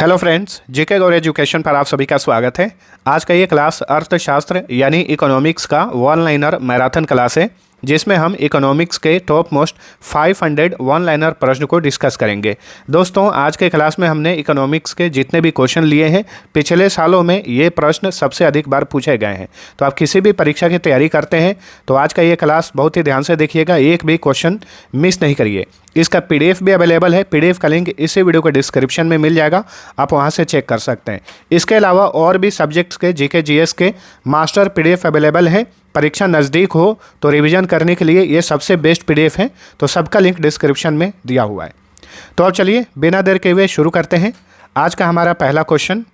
Hello friends, जेके गौर education पर आप सभी का स्वागत है। आज का ये क्लास अर्थशास्त्र यानी इकोनॉमिक्स का वन लाइनर मैराथन क्लास है, जिसमें हम इकोनॉमिक्स के टॉप मोस्ट 500 वन लाइनर प्रश्न को डिस्कस करेंगे। दोस्तों, आज के क्लास में हमने इकोनॉमिक्स के जितने भी क्वेश्चन लिए हैं, पिछले सालों में ये प्रश्न सबसे अधिक बार पूछे गए हैं। तो आप किसी भी परीक्षा की तैयारी करते हैं तो आज का ये क्लास बहुत ही ध्यान से देखिएगा, एक भी क्वेश्चन मिस नहीं करिए। इसका पीडीएफ भी अवेलेबल है, पीडीएफ का लिंक इसी वीडियो के डिस्क्रिप्शन में मिल जाएगा, आप वहां से चेक कर सकते हैं। इसके अलावा और भी सब्जेक्ट्स के जीके जीएस के मास्टर पीडीएफ अवेलेबल है। परीक्षा नज़दीक हो तो रिवीजन करने के लिए ये सबसे बेस्ट पीडीएफ है, तो सबका लिंक डिस्क्रिप्शन में दिया हुआ है। तो अब चलिए बिना देर के हुए शुरू करते हैं। आज का हमारा पहला क्वेश्चन,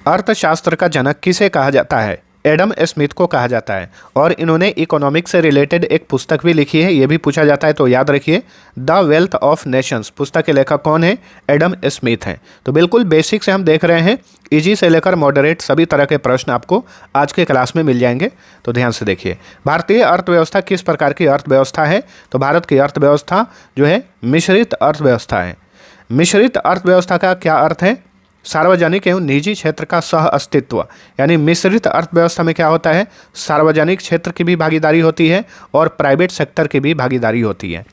अर्थशास्त्र का जनक किसे कहा जाता है? एडम स्मिथ को कहा जाता है, और इन्होंने इकोनॉमिक्स से रिलेटेड एक पुस्तक भी लिखी है, ये भी पूछा जाता है, तो याद रखिए। द वेल्थ ऑफ नेशंस पुस्तक के लेखक कौन है? एडम स्मिथ हैं। तो बिल्कुल बेसिक से हम देख रहे हैं, इजी से लेकर मॉडरेट सभी तरह के प्रश्न आपको आज के क्लास में मिल जाएंगे, तो ध्यान से देखिए। भारतीय अर्थव्यवस्था किस प्रकार की अर्थव्यवस्था है? तो भारत की अर्थव्यवस्था जो है मिश्रित अर्थव्यवस्था है। मिश्रित अर्थव्यवस्था का क्या अर्थ है? सार्वजनिक एवं निजी क्षेत्र का सह अस्तित्व, यानी मिश्रित अर्थव्यवस्था में क्या होता है? सार्वजनिक क्षेत्र की भी भागीदारी होती है और प्राइवेट सेक्टर की भी भागीदारी होती है।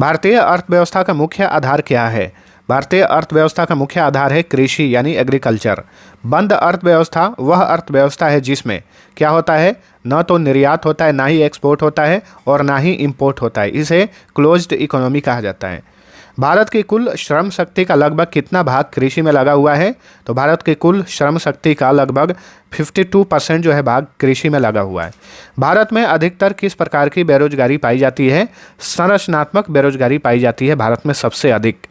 भारतीय अर्थव्यवस्था का मुख्य आधार क्या है? भारतीय अर्थव्यवस्था का मुख्य आधार है कृषि यानी एग्रीकल्चर। बंद अर्थव्यवस्था वह अर्थव्यवस्था है जिसमें क्या होता है? न तो निर्यात होता है, ना ही एक्सपोर्ट होता है और ना ही इंपोर्ट होता है। इसे क्लोज्ड इकोनॉमी कहा जाता है। भारत की कुल श्रम शक्ति का लगभग कितना भाग कृषि में लगा हुआ है? तो भारत की कुल श्रम शक्ति का लगभग 52% जो है भाग कृषि में लगा हुआ है। भारत में अधिकतर किस प्रकार की बेरोजगारी पाई जाती है? संरचनात्मक बेरोजगारी पाई जाती है भारत में सबसे अधिक।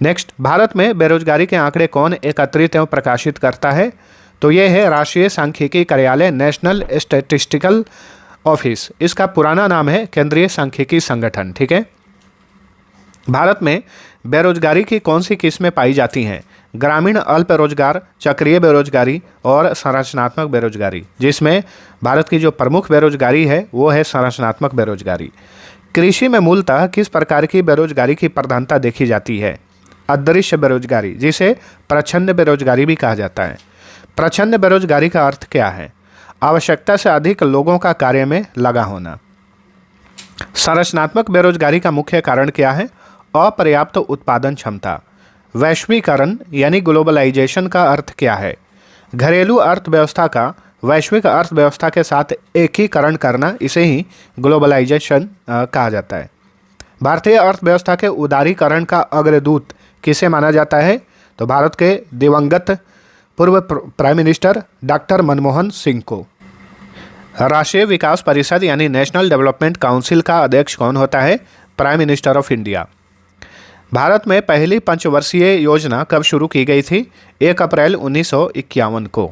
नेक्स्ट, भारत में बेरोजगारी के आंकड़े कौन एकत्रित एवं प्रकाशित करता है? तो ये है राष्ट्रीय सांख्यिकी कार्यालय, नेशनल स्टैटिस्टिकल ऑफिस। इसका पुराना नाम है केंद्रीय सांख्यिकी संगठन। ठीक है। भारत में बेरोजगारी की कौन सी किस्में पाई जाती हैं? ग्रामीण अल्प रोजगार, चक्रीय बेरोजगारी और संरचनात्मक बेरोजगारी, जिसमें भारत की जो प्रमुख बेरोजगारी है वो है संरचनात्मक बेरोजगारी। कृषि में मूलतः किस प्रकार की बेरोजगारी की प्रधानता देखी जाती है? अदृश्य बेरोजगारी, जिसे प्रच्छन्न बेरोजगारी भी कहा जाता है। प्रच्छन्न बेरोजगारी का अर्थ क्या है? आवश्यकता से अधिक लोगों का कार्य में लगा होना। संरचनात्मक बेरोजगारी का मुख्य कारण क्या है? अपर्याप्त उत्पादन क्षमता। वैश्वीकरण यानी ग्लोबलाइजेशन का अर्थ क्या है? घरेलू अर्थव्यवस्था का वैश्विक अर्थव्यवस्था के साथ एकीकरण करना, इसे ही ग्लोबलाइजेशन कहा जाता है। भारतीय अर्थव्यवस्था के उदारीकरण का अग्रदूत किसे माना जाता है? तो भारत के दिवंगत पूर्व prime minister doctor Manmohan Singh को। राष्ट्रीय विकास परिषद यानी नेशनल डेवलपमेंट काउंसिल का अध्यक्ष कौन होता है? Prime minister of India. Bharat में पहली पंचवर्षीय योजना कब शुरू की गई थी? 1 अप्रैल 1951 को।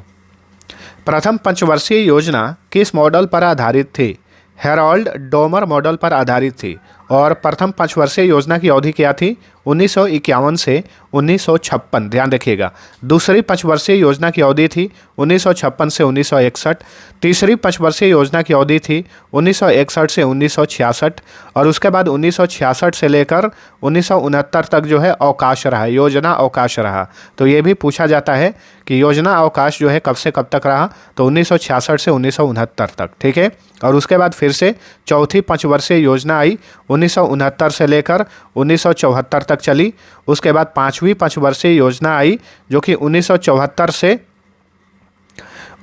प्रथम पंचवर्षीय योजना किस मॉडल पर आधारित थी? हेरोल्ड डोमर मॉडल पर आधारित थी। और प्रथम पंचवर्षीय योजना की अवधि क्या थी? 1951 से 1956। ध्यान रखिएगा। दूसरी पंचवर्षीय योजना की अवधि थी 1956 से 1961। तीसरी पंचवर्षीय योजना की अवधि थी 1961 से 1966। और उसके बाद 1966 से लेकर 1969 तक जो है अवकाश रहा, योजना अवकाश रहा। तो ये भी पूछा जाता है कि योजना अवकाश जो है कब से कब तक रहा? तो 1966 से 1969 तक। ठीक है। और उसके बाद फिर से चौथी पंचवर्षीय योजना आई, 1969 से लेकर 1974 तक चली। उसके बाद पांचवी पंचवर्षीय योजना आई जो कि 1974 से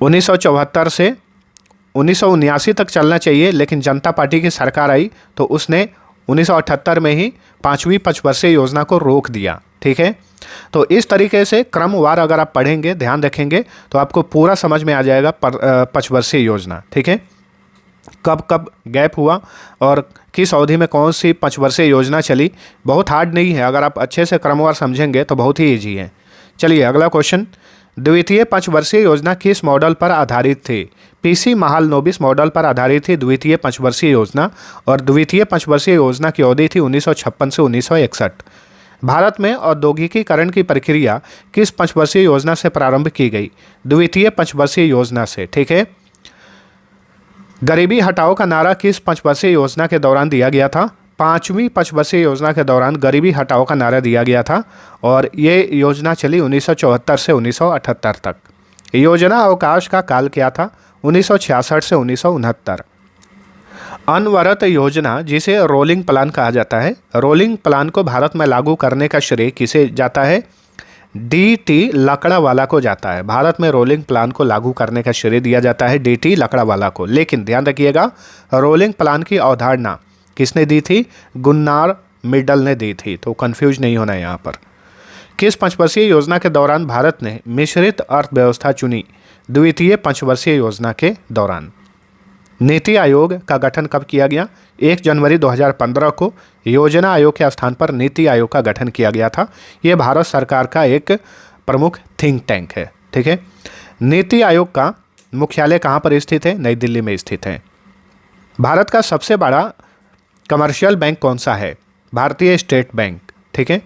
1979 तक चलना चाहिए, लेकिन जनता पार्टी की सरकार आई तो उसने 1978 में ही पांचवी पंचवर्षीय योजना को रोक दिया। ठीक है। तो इस तरीके से क्रमवार अगर आप पढ़ेंगे, ध्यान रखेंगे, तो आपको पूरा समझ में आ जाएगा पंचवर्षीय योजना। ठीक है। कब कब गैप हुआ और किस अवधि में कौन सी पंचवर्षीय योजना चली। बहुत हार्ड नहीं है, अगर आप अच्छे से क्रमवार समझेंगे तो बहुत ही ईजी है। चलिए अगला क्वेश्चन, द्वितीय पंचवर्षीय योजना किस मॉडल पर आधारित थी? पीसी महालनोबिस मॉडल पर आधारित थी द्वितीय पंचवर्षीय योजना, और द्वितीय पंचवर्षीय योजना की अवधि थी 1956 से 1961। भारत में औद्योगिकीकरण की प्रक्रिया किस पंचवर्षीय योजना से प्रारंभ की गई? द्वितीय पंचवर्षीय योजना से। ठीक है। गरीबी हटाओ का नारा किस पंचवर्षीय योजना के दौरान दिया गया था? 5वीं पंचवर्षीय योजना के दौरान गरीबी हटाओ का नारा दिया गया था और ये योजना चली 1974 से 1978 तक। योजना अवकाश का काल क्या था? 1966 से 1969। अनवरत योजना, जिसे रोलिंग प्लान कहा जाता है, रोलिंग प्लान को भारत में लागू करने का श्रेय किसे जाता है? डी.टी. लकड़ावाला को जाता है। भारत में रोलिंग प्लान को लागू करने का श्रेय दिया जाता है डी.टी. लकड़ावाला को। लेकिन ध्यान रखिएगा, रोलिंग प्लान की अवधारणा किसने दी थी? गुन्नार मिडल ने दी थी। तो कंफ्यूज नहीं होना है यहाँ पर। किस पंचवर्षीय योजना के दौरान भारत ने मिश्रित अर्थव्यवस्था चुनी? द्वितीय पंचवर्षीय योजना के दौरान। नीति आयोग का गठन कब किया गया? 1 जनवरी 2015 को योजना आयोग के स्थान पर नीति आयोग का गठन किया गया था। ये भारत सरकार का एक प्रमुख थिंक टैंक है। ठीक है। नीति आयोग का मुख्यालय कहाँ पर स्थित है? नई दिल्ली में स्थित है। भारत का सबसे बड़ा कमर्शियल बैंक कौन सा है? भारतीय स्टेट बैंक। ठीक है।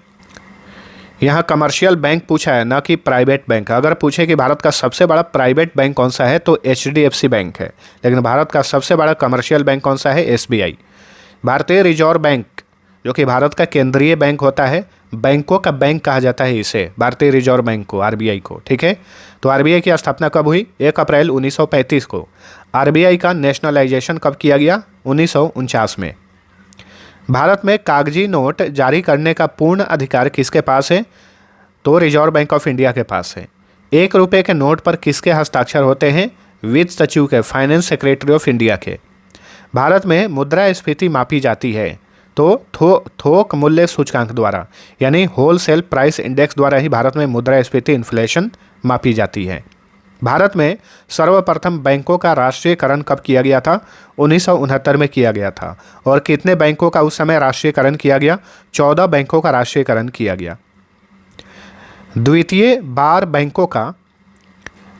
यहाँ कमर्शियल बैंक पूछा है, ना कि प्राइवेट बैंक। अगर पूछे कि भारत का सबसे बड़ा प्राइवेट बैंक कौन सा है तो HDFC बैंक है, लेकिन भारत का सबसे बड़ा कमर्शियल बैंक कौन सा है? SBI। भारतीय रिजर्व बैंक, जो कि भारत का केंद्रीय बैंक होता है, बैंकों का बैंक कहा जाता है इसे, भारतीय रिजर्व बैंक को, RBI को। ठीक है। तो RBI की स्थापना कब हुई? 1 अप्रैल 1935 को। RBI का नेशनलाइजेशन कब किया गया? 1949 में। भारत में कागजी नोट जारी करने का पूर्ण अधिकार किसके पास है? तो रिजर्व बैंक ऑफ इंडिया के पास है। 1 रुपये के नोट पर किसके हस्ताक्षर होते हैं? वित्त सचिव के, फाइनेंस सेक्रेटरी ऑफ इंडिया के। भारत में मुद्रास्फीति मापी जाती है तो थोक मूल्य सूचकांक द्वारा, यानी होलसेल प्राइस इंडेक्स द्वारा ही भारत में मुद्रास्फीति इन्फ्लेशन मापी जाती है। भारत में सर्वप्रथम बैंकों का राष्ट्रीयकरण कब किया गया था? 1969 में किया गया था। और कितने बैंकों का उस समय राष्ट्रीयकरण किया गया? 14 बैंकों का राष्ट्रीयकरण किया गया। द्वितीय बार बैंकों का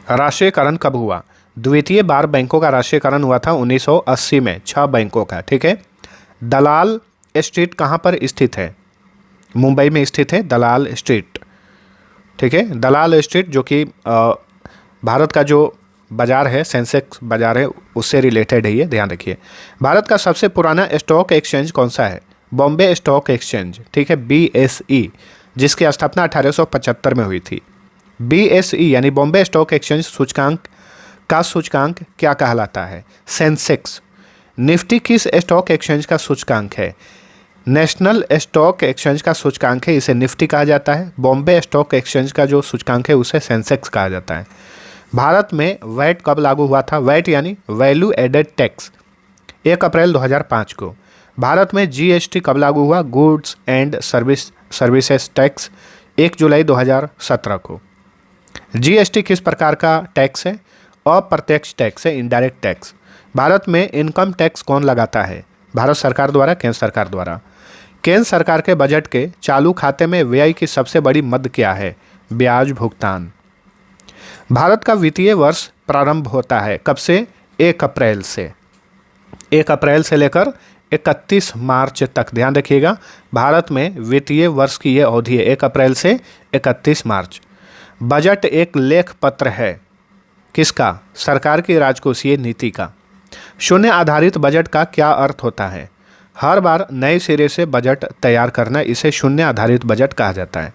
राष्ट्रीयकरण कब हुआ? द्वितीय बार बैंकों का राष्ट्रीयकरण हुआ था 1980 में, 6 बैंकों का। ठीक है। दलाल स्ट्रीट कहाँ पर स्थित है? मुंबई में स्थित है दलाल स्ट्रीट। ठीक है। दलाल स्ट्रीट जो कि भारत का जो बाज़ार है, सेंसेक्स बाज़ार है, उससे रिलेटेड है ये, ध्यान रखिए। भारत का सबसे पुराना स्टॉक एक्सचेंज कौन सा है? Bombay stock exchange. ठीक है। BSE, जिसकी स्थापना 1875 में हुई थी। BSE यानी बॉम्बे स्टॉक एक्सचेंज सूचकांक क्या कहलाता है? सेंसेक्स। निफ्टी किस स्टॉक एक्सचेंज का सूचकांक है? नेशनल स्टॉक एक्सचेंज का सूचकांक है, इसे निफ्टी कहा जाता है। बॉम्बे स्टॉक एक्सचेंज का जो सूचकांक है उसे सेंसेक्स कहा जाता है। भारत में वैट कब लागू हुआ था? वैट यानी वैल्यू एडेड टैक्स 1 अप्रैल 2005 को। भारत में GST कब लागू हुआ? गुड्स एंड सर्विसेज टैक्स 1 जुलाई 2017 को। GST किस प्रकार का टैक्स है? अप्रत्यक्ष टैक्स है, इनडायरेक्ट टैक्स। भारत में इनकम टैक्स कौन लगाता है? भारत सरकार द्वारा, केंद्र सरकार द्वारा। केंद्र सरकार के बजट के चालू खाते में व्यय की सबसे बड़ी मद क्या है? ब्याज भुगतान। भारत का वित्तीय वर्ष प्रारंभ होता है कब से? 1 अप्रैल से। 1 अप्रैल से लेकर 31 मार्च तक। ध्यान रखिएगा, भारत में वित्तीय वर्ष की ये अवधि है 1 अप्रैल से 31 मार्च। बजट एक लेख पत्र है किसका? सरकार की राजकोषीय नीति का। शून्य आधारित बजट का क्या अर्थ होता है? हर बार नए सिरे से बजट तैयार करना, इसे शून्य आधारित बजट कहा जाता है।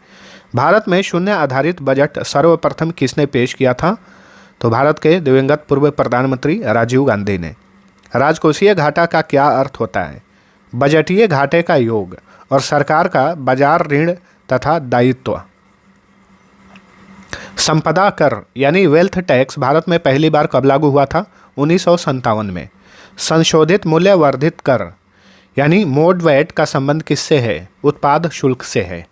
भारत में शून्य आधारित बजट सर्वप्रथम किसने पेश किया था? तो भारत के दिवंगत पूर्व प्रधानमंत्री राजीव गांधी ने। राजकोषीय घाटा का क्या अर्थ होता है? बजटीय घाटे का योग और सरकार का बाजार ऋण तथा दायित्व। संपदा कर यानी वेल्थ टैक्स भारत में पहली बार कब लागू हुआ था? 1957 में। संशोधित मूल्य वर्धित कर यानी मोड वैट का संबंध किससे है? उत्पाद शुल्क से है।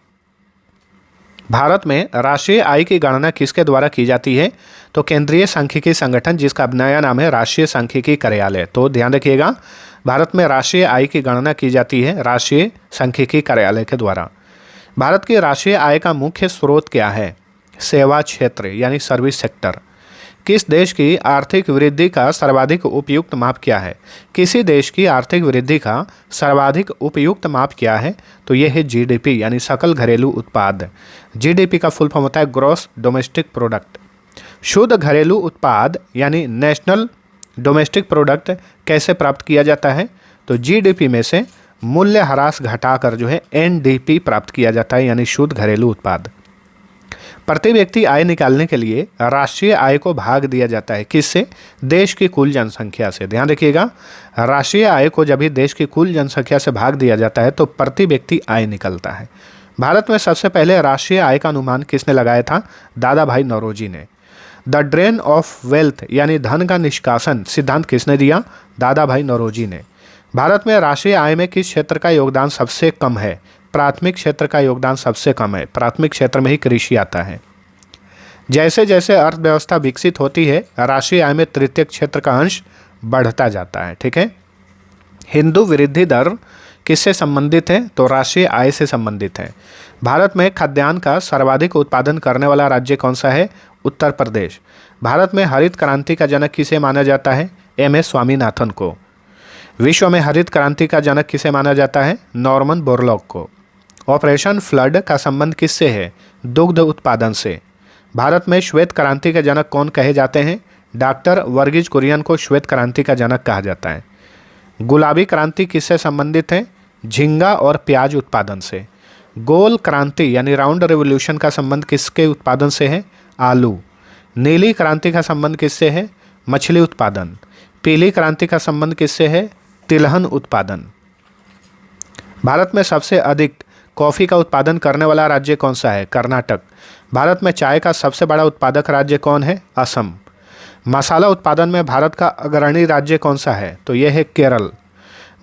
भारत में राष्ट्रीय आय की गणना किसके द्वारा की जाती है? तो केंद्रीय सांख्यिकी संगठन, जिसका नया नाम है राष्ट्रीय सांख्यिकी कार्यालय। तो ध्यान रखिएगा, भारत में राष्ट्रीय आय की गणना की जाती है राष्ट्रीय सांख्यिकी कार्यालय के द्वारा। भारत की राष्ट्रीय आय का मुख्य स्रोत क्या है? सेवा क्षेत्र यानी सर्विस सेक्टर। किस देश की आर्थिक वृद्धि का सर्वाधिक उपयुक्त माप क्या है? किसी देश की आर्थिक वृद्धि का सर्वाधिक उपयुक्त माप क्या है? तो ये है GDP यानी सकल घरेलू उत्पाद। GDP का फुल फॉर्म होता है ग्रॉस डोमेस्टिक प्रोडक्ट। शुद्ध घरेलू उत्पाद यानी नेशनल डोमेस्टिक प्रोडक्ट कैसे प्राप्त किया जाता है? तो GDP में से मूल्य ह्रास घटाकर जो है एनडीपी प्राप्त किया जाता है, यानी शुद्ध घरेलू उत्पाद। प्रति व्यक्ति आय निकालने के लिए राष्ट्रीय आय को भाग दिया जाता है, किससे? देश की कुल जनसंख्या से। ध्यान रखिएगा, राष्ट्रीय आय को जब भी देश की कुल जनसंख्या से भाग दिया जाता है तो प्रति व्यक्ति आय निकलता है। भारत में सबसे पहले राष्ट्रीय आय का अनुमान किसने लगाया था? दादा भाई नौरोजी ने। द ड्रेन ऑफ वेल्थ यानी धन का निष्कासन सिद्धांत किसने दिया? दादा भाई नौरोजी ने। भारत में राष्ट्रीय आय में किस क्षेत्र का योगदान सबसे कम है? प्राथमिक क्षेत्र का योगदान सबसे कम है। प्राथमिक क्षेत्र में ही कृषि आता है। जैसे जैसे अर्थव्यवस्था विकसित होती है राष्ट्रीय आय में तृतीयक क्षेत्र का अंश बढ़ता जाता है। ठीक है। हिंदू वृद्धि दर किससे संबंधित है? तो राष्ट्रीय आय से संबंधित है। भारत में खाद्यान्न का सर्वाधिक उत्पादन करने वाला राज्य कौन सा है? उत्तर प्रदेश। भारत में हरित क्रांति का जनक किसे माना जाता है? एम.एस. स्वामीनाथन को। विश्व में हरित क्रांति का जनक किसे माना जाता है? नॉर्मन बोरलॉग को। ऑपरेशन फ्लड का संबंध किससे है? दुग्ध उत्पादन से। भारत में श्वेत क्रांति के जनक कौन कहे जाते हैं? डॉक्टर वर्गीज कुरियन को श्वेत क्रांति का जनक कहा जाता है। गुलाबी क्रांति किससे संबंधित है? झींगा और प्याज उत्पादन से। गोल क्रांति यानी राउंड रेवोल्यूशन का संबंध किसके उत्पादन से है? आलू। नीली क्रांति का संबंध किससे है? मछली उत्पादन। पीली क्रांति का संबंध किससे है? तिलहन उत्पादन। भारत में सबसे अधिक कॉफ़ी का उत्पादन करने वाला राज्य कौन सा है? कर्नाटक। भारत में चाय का सबसे बड़ा उत्पादक राज्य कौन है? असम। मसाला उत्पादन में भारत का अग्रणी राज्य कौन सा है? तो यह है केरल।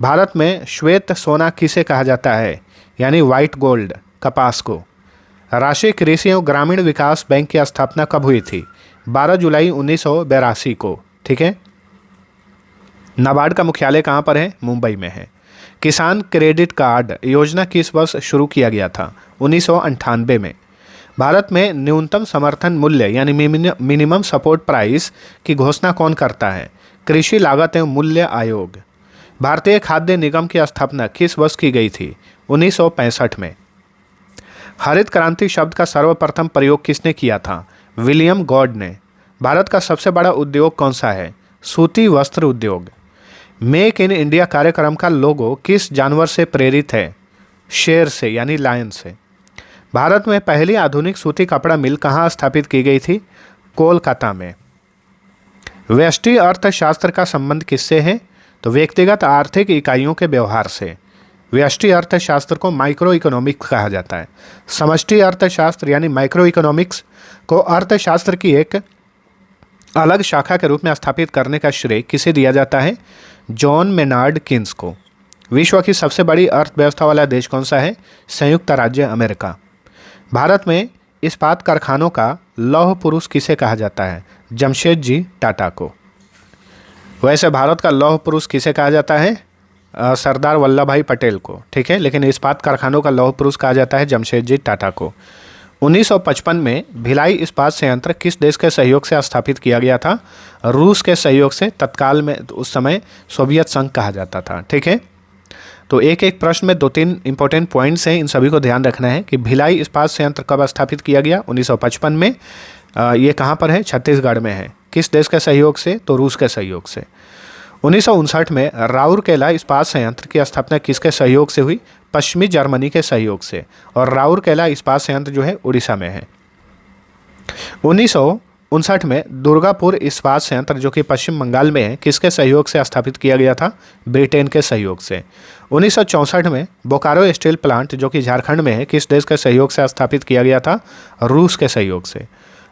भारत में श्वेत सोना किसे कहा जाता है? यानी वाइट गोल्ड, कपास को। राष्ट्रीय कृषि एवं ग्रामीण विकास बैंक की स्थापना कब हुई थी? 12 जुलाई 1982 को। ठीक है। नाबार्ड का मुख्यालय कहाँ पर है? मुंबई में है। किसान क्रेडिट कार्ड योजना किस वर्ष शुरू किया गया था? 1998 में। भारत में न्यूनतम समर्थन मूल्य यानी मिनिमम सपोर्ट प्राइस की घोषणा कौन करता है? कृषि लागत एवं मूल्य आयोग। भारतीय खाद्य निगम की स्थापना किस वर्ष की गई थी? 1965 में। हरित क्रांति शब्द का सर्वप्रथम प्रयोग किसने किया था? विलियम गॉड ने। भारत का सबसे बड़ा उद्योग कौन सा है? सूती वस्त्र उद्योग। मेक इन इंडिया कार्यक्रम का लोगो किस जानवर से प्रेरित है? शेर से यानी लायन से। भारत में पहली आधुनिक सूती कपड़ा मिल कहाँ स्थापित की गई थी? कोलकाता में। व्यष्टि अर्थशास्त्र का संबंध किससे है? तो व्यक्तिगत आर्थिक इकाइयों के व्यवहार से। व्यष्टि अर्थशास्त्र को माइक्रो इकोनॉमिक्स कहा जाता है। समष्टि अर्थशास्त्र यानी माइक्रो इकोनॉमिक्स को अर्थशास्त्र की एक अलग शाखा के रूप में स्थापित करने का श्रेय किसे दिया जाता है? जॉन मेनार्ड किन्स को। विश्व की सबसे बड़ी अर्थव्यवस्था वाला देश कौन सा है? संयुक्त राज्य अमेरिका। भारत में इस्पात कारखानों का लौह पुरुष किसे कहा जाता है? जमशेदजी टाटा को। वैसे भारत का लौह पुरुष किसे कहा जाता है? सरदार वल्लभ भाई पटेल को। ठीक है। लेकिन इस्पात कारखानों का लौह पुरुष कहा जाता है जमशेदजी टाटा को। 1955 में भिलाई इस्पात संयंत्र किस देश के सहयोग से स्थापित किया गया था? रूस के सहयोग से। तत्काल में उस समय सोवियत संघ कहा जाता था। ठीक है। तो एक एक प्रश्न में 2-3 इंपॉर्टेंट पॉइंट्स हैं, इन सभी को ध्यान रखना है कि भिलाई इस्पात संयंत्र कब स्थापित किया गया? 1955 में। ये कहाँ पर है? छत्तीसगढ़ में है। किस देश के सहयोग से? तो रूस के सहयोग से। 1959 में राउरकेला इस्पात संयंत्र की स्थापना किसके सहयोग से हुई? पश्चिमी जर्मनी के सहयोग से। और राउरकेला इस्पात संयंत्र जो है उड़ीसा में है। 1959 में दुर्गापुर इस्पात संयंत्र जो कि पश्चिम बंगाल में है किसके सहयोग से स्थापित किया गया था? ब्रिटेन के सहयोग से। 1964 में बोकारो स्टील प्लांट जो कि झारखंड में है किस देश के सहयोग से स्थापित किया गया था? रूस के सहयोग से।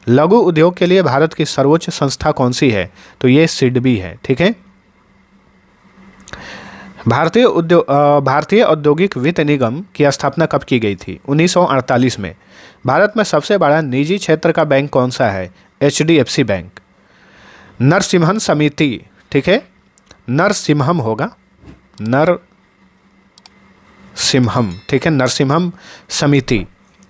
लघु उद्योग के लिए भारत की सर्वोच्च संस्था कौन सी है? तो ये सिडबी है। ठीक है। भारतीय औद्योगिक वित्त निगम की स्थापना कब की गई थी? 1948 में। भारत में सबसे बड़ा निजी क्षेत्र का बैंक कौन सा है? HDFC bank. नरसिम्हन समिति। ठीक है। नरसिम्हम होगा, नरसिम्हम। ठीक है। नरसिम्हम समिति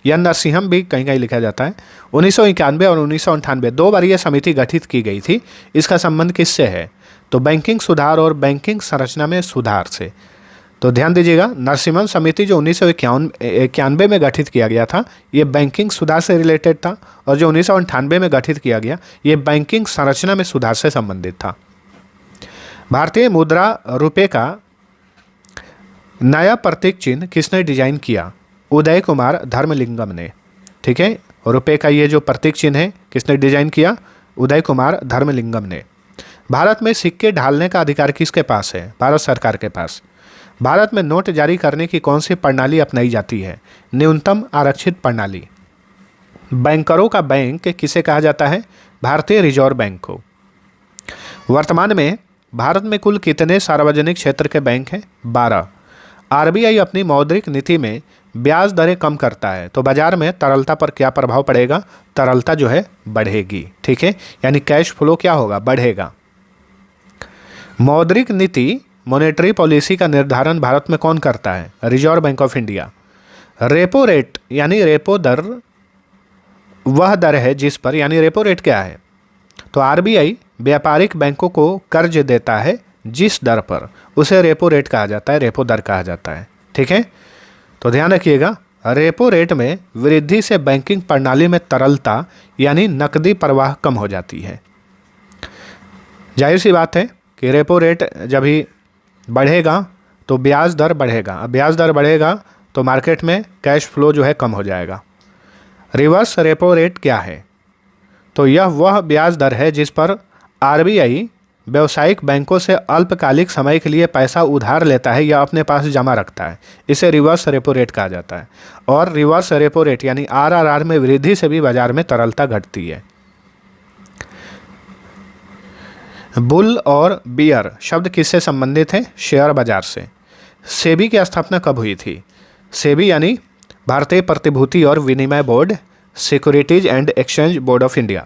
या नरसिम्हम भी कहीं कहीं लिखा जाता है। 1991 और 1998 2 बार यह समिति गठित की गई थी। इसका संबंध किससे है? तो बैंकिंग सुधार और बैंकिंग संरचना में सुधार से। तो ध्यान दीजिएगा, नरसिम्हन समिति जो 1991 में गठित किया गया था ये बैंकिंग सुधार से रिलेटेड था, और जो 1998 में गठित किया गया ये बैंकिंग संरचना में सुधार से संबंधित था। भारतीय मुद्रा रुपये का नया प्रतीक चिन्ह किसने डिजाइन किया? उदय कुमार धर्मलिंगम ने। ठीक है, रुपए का ये जो प्रतीक चिन्ह है किसने डिजाइन किया? उदय कुमार धर्मलिंगम ने। भारत में सिक्के ढालने का अधिकार किसके पास है? भारत सरकार के पास। भारत में नोट जारी करने की कौन सी प्रणाली अपनाई जाती है? न्यूनतम आरक्षित प्रणाली। बैंकरों का बैंक किसे कहा जाता है? भारतीय रिजर्व बैंक को। वर्तमान में भारत में कुल कितने सार्वजनिक क्षेत्र के बैंक हैं? 12। आरबीआई अपनी मौद्रिक नीति में ब्याज दरें कम करता है तो बाजार में तरलता पर क्या प्रभाव पड़ेगा? तरलता जो है बढ़ेगी। ठीक है, यानी कैश फ्लो क्या होगा? बढ़ेगा। मौद्रिक नीति मॉनेटरी पॉलिसी का निर्धारण भारत में कौन करता है? Reserve bank of India. Repo rate यानी रेपो दर वह दर है जिस पर, यानी रेपो रेट क्या है? तो आरबीआई व्यापारिक बैंकों को कर्ज देता है जिस दर पर, उसे रेपो रेट कहा जाता है, रेपो दर कहा जाता है। ठीक है, तो ध्यान रखिएगा, रेपो रेट में वृद्धि से बैंकिंग प्रणाली में तरलता यानी नकदी प्रवाह कम हो जाती है। जाहिर सी बात है कि रेपो रेट जब ही बढ़ेगा तो ब्याज दर बढ़ेगा। अब ब्याज दर बढ़ेगा तो मार्केट में कैश फ्लो जो है कम हो जाएगा। रिवर्स रेपो रेट क्या है? तो यह वह ब्याज दर है जिस पर आरबीआई व्यावसायिक बैंकों से अल्पकालिक समय के लिए पैसा उधार लेता है या अपने पास जमा रखता है। इसे रिवर्स रेपो रेट कहा जाता है। और रिवर्स रेपो रेट यानी आरआरआर में वृद्धि से भी बाजार में तरलता घटती है। बुल और बियर शब्द किससे संबंधित है? शेयर बाजार से। सेबी की स्थापना कब हुई थी? सेबी यानी भारतीय प्रतिभूति और विनिमय board, securities and exchange board of India.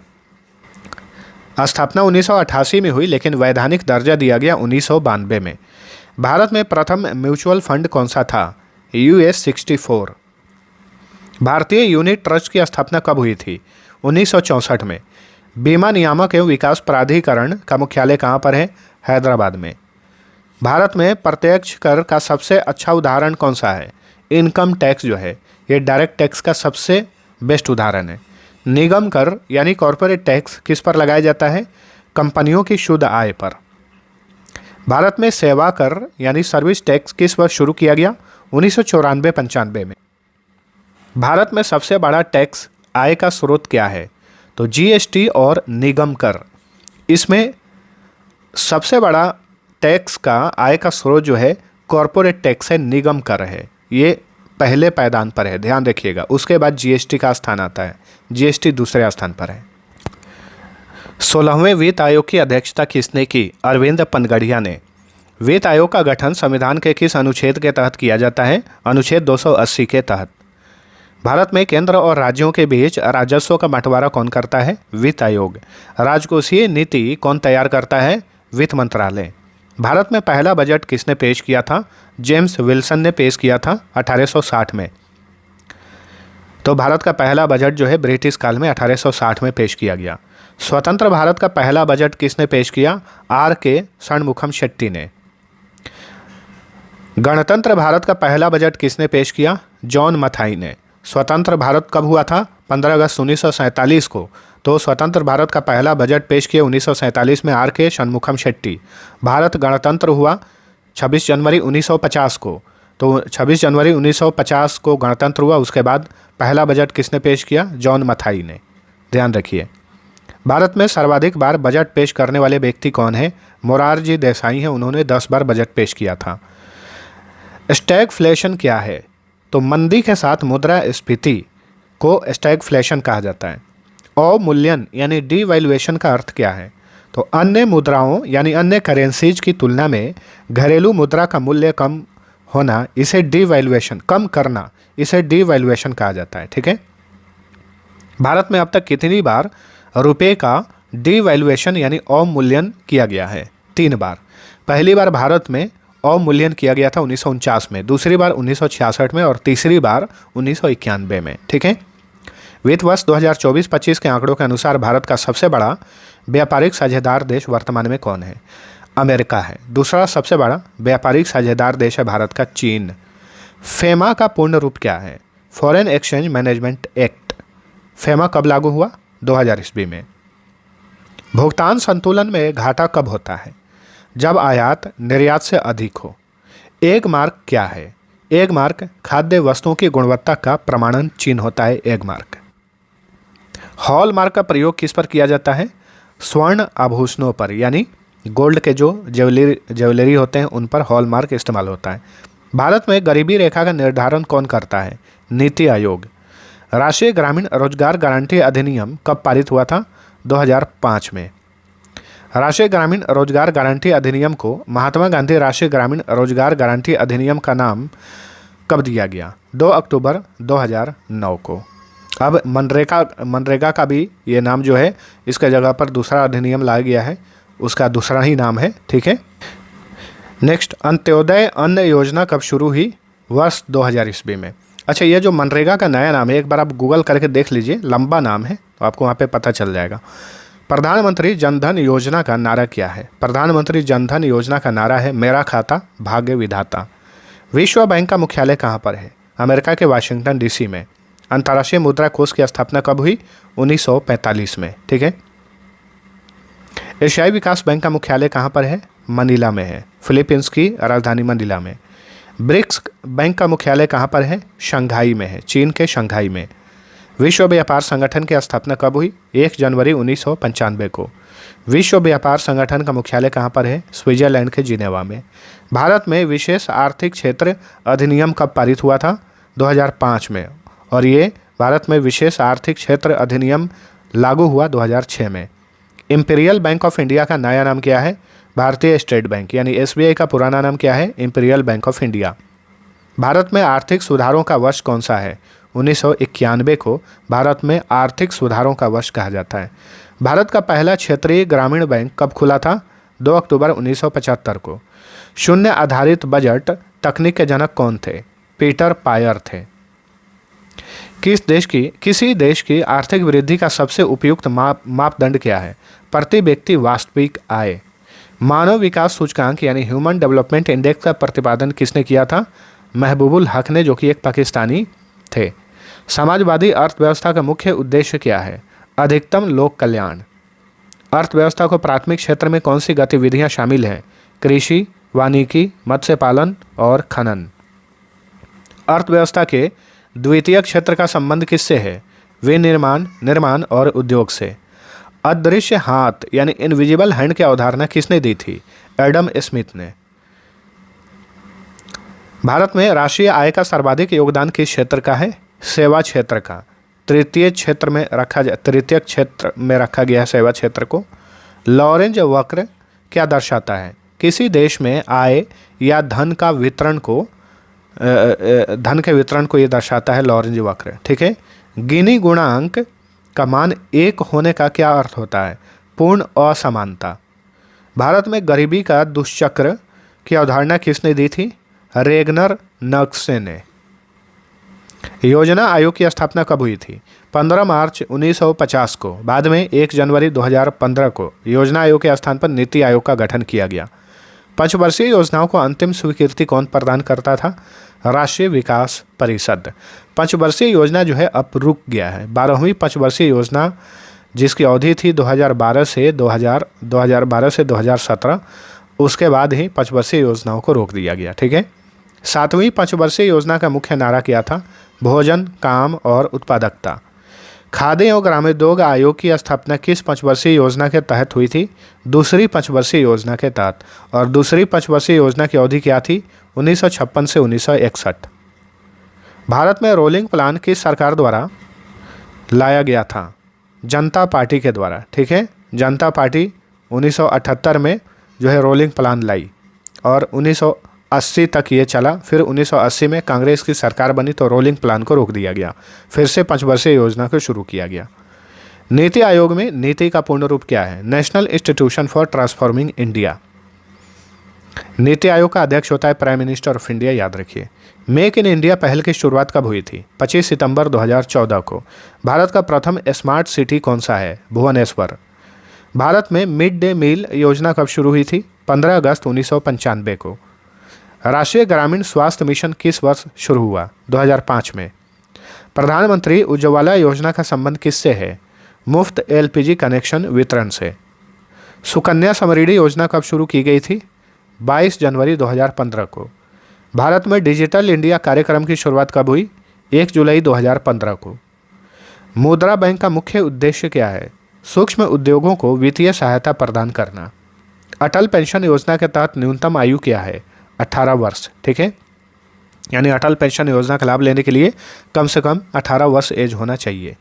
स्थापना 1988 में हुई लेकिन वैधानिक दर्जा दिया गया 1992 में। भारत में प्रथम म्यूचुअल फंड कौन सा था? US 64। भारतीय यूनिट ट्रस्ट की स्थापना कब हुई थी? 1964 में। बीमा नियामक एवं विकास प्राधिकरण का मुख्यालय कहाँ पर है? हैदराबाद में। भारत में प्रत्यक्ष कर का सबसे अच्छा उदाहरण कौन सा है? इनकम टैक्स जो है ये डायरेक्ट टैक्स का सबसे बेस्ट उदाहरण है। निगम कर यानी कॉरपोरेट टैक्स किस पर लगाया जाता है? कंपनियों की शुद्ध आय पर। भारत में सेवा कर यानी सर्विस टैक्स किस वर्ष शुरू किया गया? 1994-95 में। भारत में सबसे बड़ा टैक्स आय का स्रोत क्या है? तो जीएसटी और निगम कर। इसमें सबसे बड़ा टैक्स का आय का स्रोत जो है कॉरपोरेट टैक्स है, निगम कर है। ये पहले पायदान पर है, ध्यान रखिएगा। उसके बाद जीएसटी का स्थान आता है, जीएसटी दूसरे स्थान पर है। 16वें वित्त आयोग की अध्यक्षता किसने की? अरविंद पनगड़िया ने। वित्त आयोग का गठन संविधान के किस अनुच्छेद के तहत किया जाता है? अनुच्छेद 280 के तहत। भारत में केंद्र और राज्यों के बीच राजस्व का बंटवारा कौन करता है? वित्त आयोग। राजकोषीय नीति कौन तैयार करता है? वित्त मंत्रालय। भारत में पहला बजट किसने पेश किया था? जेम्स विल्सन ने पेश किया था 1860 में। तो भारत का पहला बजट जो है ब्रिटिश काल में 1860 में पेश किया गया। स्वतंत्र भारत का पहला बजट किसने पेश किया? R.K. षणमुखम शेट्टी ने। गणतंत्र भारत का पहला बजट किसने पेश किया? जॉन मथाई ने। स्वतंत्र भारत कब हुआ था? 15 अगस्त 1947 को। तो स्वतंत्र भारत का पहला बजट पेश किया 1947 में R.K. षणमुखम शेट्टी। भारत गणतंत्र हुआ 26 जनवरी 1950 को। तो 26 जनवरी 1950 को गणतंत्र हुआ। उसके बाद पहला बजट किसने पेश किया? जॉन मथाई ने। ध्यान रखिए। भारत में सर्वाधिक बार बजट पेश करने वाले व्यक्ति कौन है? मोरारजी देसाई हैं, उन्होंने 10 बार बजट पेश किया था। स्टैगफ्लेशन क्या है? तो मंदी के साथ मुद्रास्फीति को स्टैगफ्लेशन कहा जाता है। अवमूल्यन यानी डीवैल्यूएशन का अर्थ क्या है? तो अन्य मुद्राओं यानी अन्य करेंसीज की तुलना में घरेलू मुद्रा का मूल्य कम होना, इसे डीवैल्यूएशन, कम करना, इसे डीवैल्यूएशन कहा जाता है। ठीक है। भारत में अब तक कितनी बार रुपए का डीवैल्यूएशन यानी अवमूल्यन किया गया है? 3 बार। पहली बार भारत में अवमूल्यन किया गया था 1949 में, दूसरी बार 1966 में और तीसरी बार 1991 में। ठीक है। वित्त वर्ष 2024-25 के आंकड़ों के अनुसार भारत का सबसे बड़ा व्यापारिक साझेदार देश वर्तमान में कौन है? अमेरिका है। दूसरा सबसे बड़ा व्यापारिक साझेदार देश है भारत का चीन। फेमा का पूर्ण रूप क्या है? Foreign exchange management act. FEMA कब लागू हुआ? 2000 ईस्वी में। भुगतान संतुलन में घाटा कब होता है? जब आयात निर्यात से अधिक हो। एग मार्क क्या है? एग मार्क खाद्य वस्तुओं की गुणवत्ता का प्रमाणन चिन्ह होता है। Egg mark. हॉल मार्क का प्रयोग किस पर किया जाता है? स्वर्ण आभूषणों पर, यानी गोल्ड के जो ज्वेलरी होते हैं उन पर हॉल मार्क इस्तेमाल होता है। भारत में गरीबी रेखा का निर्धारण कौन करता है? नीति आयोग। राष्ट्रीय ग्रामीण रोजगार गारंटी अधिनियम कब पारित हुआ था? 2005 में। राष्ट्रीय ग्रामीण रोजगार गारंटी अधिनियम को महात्मा गांधी राष्ट्रीय ग्रामीण रोजगार गारंटी अधिनियम का नाम कब दिया गया? 2 अक्टूबर 2009 को। अब मनरेगा का भी ये नाम जो है, इसका जगह पर दूसरा अधिनियम लाया गया है, उसका दूसरा ही नाम है। ठीक है। नेक्स्ट, अंत्योदय अन्न योजना कब शुरू हुई? वर्ष 2000 ईस्वी में। अच्छा, ये जो मनरेगा का नया नाम है, एक बार आप गूगल करके देख लीजिए, लंबा नाम है तो आपको वहाँ पे पता चल जाएगा। प्रधानमंत्री जनधन योजना का नारा क्या है? प्रधानमंत्री जनधन योजना का नारा है मेरा खाता भाग्य विधाता। विश्व बैंक का मुख्यालय कहाँ पर है? अमेरिका के वाशिंगटन डीसी में। अंतर्राष्ट्रीय मुद्रा कोष की स्थापना कब हुई? 1945 में। ठीक है। एशियाई विकास बैंक का मुख्यालय कहाँ पर है? मनीला में है, फिलीपींस की राजधानी मनीला में। ब्रिक्स बैंक का मुख्यालय कहाँ पर है? शंघाई में है, चीन के शंघाई में। विश्व व्यापार संगठन की स्थापना कब हुई? 1 जनवरी 1995 को। विश्व व्यापार संगठन का मुख्यालय कहाँ पर है? स्विट्जरलैंड के जिनेवा में। भारत में विशेष आर्थिक क्षेत्र अधिनियम कब पारित हुआ था? 2005 में। और ये भारत में विशेष आर्थिक क्षेत्र अधिनियम लागू हुआ 2006 में। इंपीरियल बैंक ऑफ इंडिया का नया नाम क्या है? भारतीय स्टेट बैंक, यानी एसबीआई का पुराना नाम क्या है? Imperial bank of India. Bharat में आर्थिक सुधारों का वर्ष कौन सा है? 1991 को भारत में आर्थिक सुधारों का वर्ष कहा जाता है। भारत का पहला क्षेत्रीय ग्रामीण बैंक कब खुला था? 2 अक्टूबर 1975 को। शून्य आधारित बजट तकनीक के जनक कौन थे? पीटर पायर थे। किसी देश की आर्थिक वृद्धि का सबसे उपयुक्त मापदंड क्या है? प्रति व्यक्ति वास्तविक आय। मानव विकास सूचकांक यानी ह्यूमन डेवलपमेंट इंडेक्स का प्रतिपादन किसने किया था? महबूबुल हक ने, जो कि एक पाकिस्तानी थे। समाजवादी अर्थव्यवस्था का मुख्य उद्देश्य क्या है? अधिकतम लोक कल्याण। अर्थव्यवस्था को प्राथमिक क्षेत्र में कौन सी गतिविधियां शामिल हैं? कृषि, वानिकी, मत्स्य पालन और खनन। अर्थव्यवस्था के द्वितीय क्षेत्र का संबंध किससे है? विनिर्माण, निर्माण और उद्योग से। अदृश्य हाथ यानी इनविजिबल हैंड की अवधारणा किसने दी थी? एडम स्मिथ ने। भारत में राष्ट्रीय आय का सर्वाधिक योगदान किस क्षेत्र का है? सेवा क्षेत्र का। तृतीय क्षेत्र में रखा गया है सेवा क्षेत्र को। लॉरेंज वक्र क्या दर्शाता है? किसी देश में आय या धन के वितरण को ये दर्शाता है लॉरेंज वक्र। ठीक है। गिनी गुणांक का मान 1 होने का क्या अर्थ होता है? पूर्ण असमानता। भारत में गरीबी का दुष्चक्र की अवधारणा किसने दी थी? रेगनर नक्से ने। योजना आयोग की स्थापना कब हुई थी? 15 मार्च 1950 को। बाद में 1 जनवरी 2015 को योजना आयोग के स्थान पर नीति आयोग का गठन किया गया। पंचवर्षीय योजनाओं को अंतिम स्वीकृति कौन प्रदान करता था? राष्ट्रीय विकास परिषद। पंचवर्षीय योजना जो है अब रुक गया है। 12वीं पंचवर्षीय योजना जिसकी अवधि थी 2012 से 2017, उसके बाद ही पंचवर्षीय योजनाओं को रोक दिया गया। ठीक है। 7वीं पंचवर्षीय योजना का मुख्य नारा क्या था? भोजन, काम और उत्पादकता। खाद्य एवं ग्रामोद्योग आयोग की स्थापना किस पंचवर्षीय योजना के तहत हुई थी? दूसरी पंचवर्षीय योजना के तहत। और दूसरी पंचवर्षीय योजना की अवधि क्या थी? 1956 से 1961। भारत में रोलिंग प्लान किस सरकार द्वारा लाया गया था? जनता पार्टी के द्वारा। ठीक है। जनता पार्टी 1978 में जो है रोलिंग प्लान लाई और 1980 तक ये चला। फिर 1980 में कांग्रेस की सरकार बनी तो रोलिंग प्लान को रोक दिया गया। फिर से पंचवर्षीय योजना को शुरू किया गया। नीति आयोग में नीति का पूर्ण रूप क्या है? National institution for transforming India. NITI Aayog का अध्यक्ष होता है प्राइम मिनिस्टर ऑफ इंडिया, याद रखिए। मेक इन इंडिया पहल की शुरुआत कब हुई थी? 25 सितंबर 2014 को। भारत का प्रथम स्मार्ट सिटी कौन सा है? भुवनेश्वर। भारत में मिड डे मील योजना कब शुरू हुई थी? 15 अगस्त 1995 को। राष्ट्रीय ग्रामीण स्वास्थ्य मिशन किस वर्ष शुरू हुआ? 2005 में। प्रधानमंत्री उज्ज्वला योजना का संबंध किससे है? मुफ्त एलपीजी कनेक्शन वितरण से। सुकन्या समृद्धि योजना कब शुरू की गई थी? 22 जनवरी 2015 को। भारत में डिजिटल इंडिया कार्यक्रम की शुरुआत कब हुई? 1 जुलाई 2015 को। मुद्रा बैंक का मुख्य उद्देश्य क्या है? सूक्ष्म उद्योगों को वित्तीय सहायता प्रदान करना। अटल पेंशन योजना के तहत न्यूनतम आयु क्या है? 18 वर्ष। ठीक है, यानी अटल पेंशन योजना का लाभ लेने के लिए कम से कम 18 वर्ष एज होना चाहिए।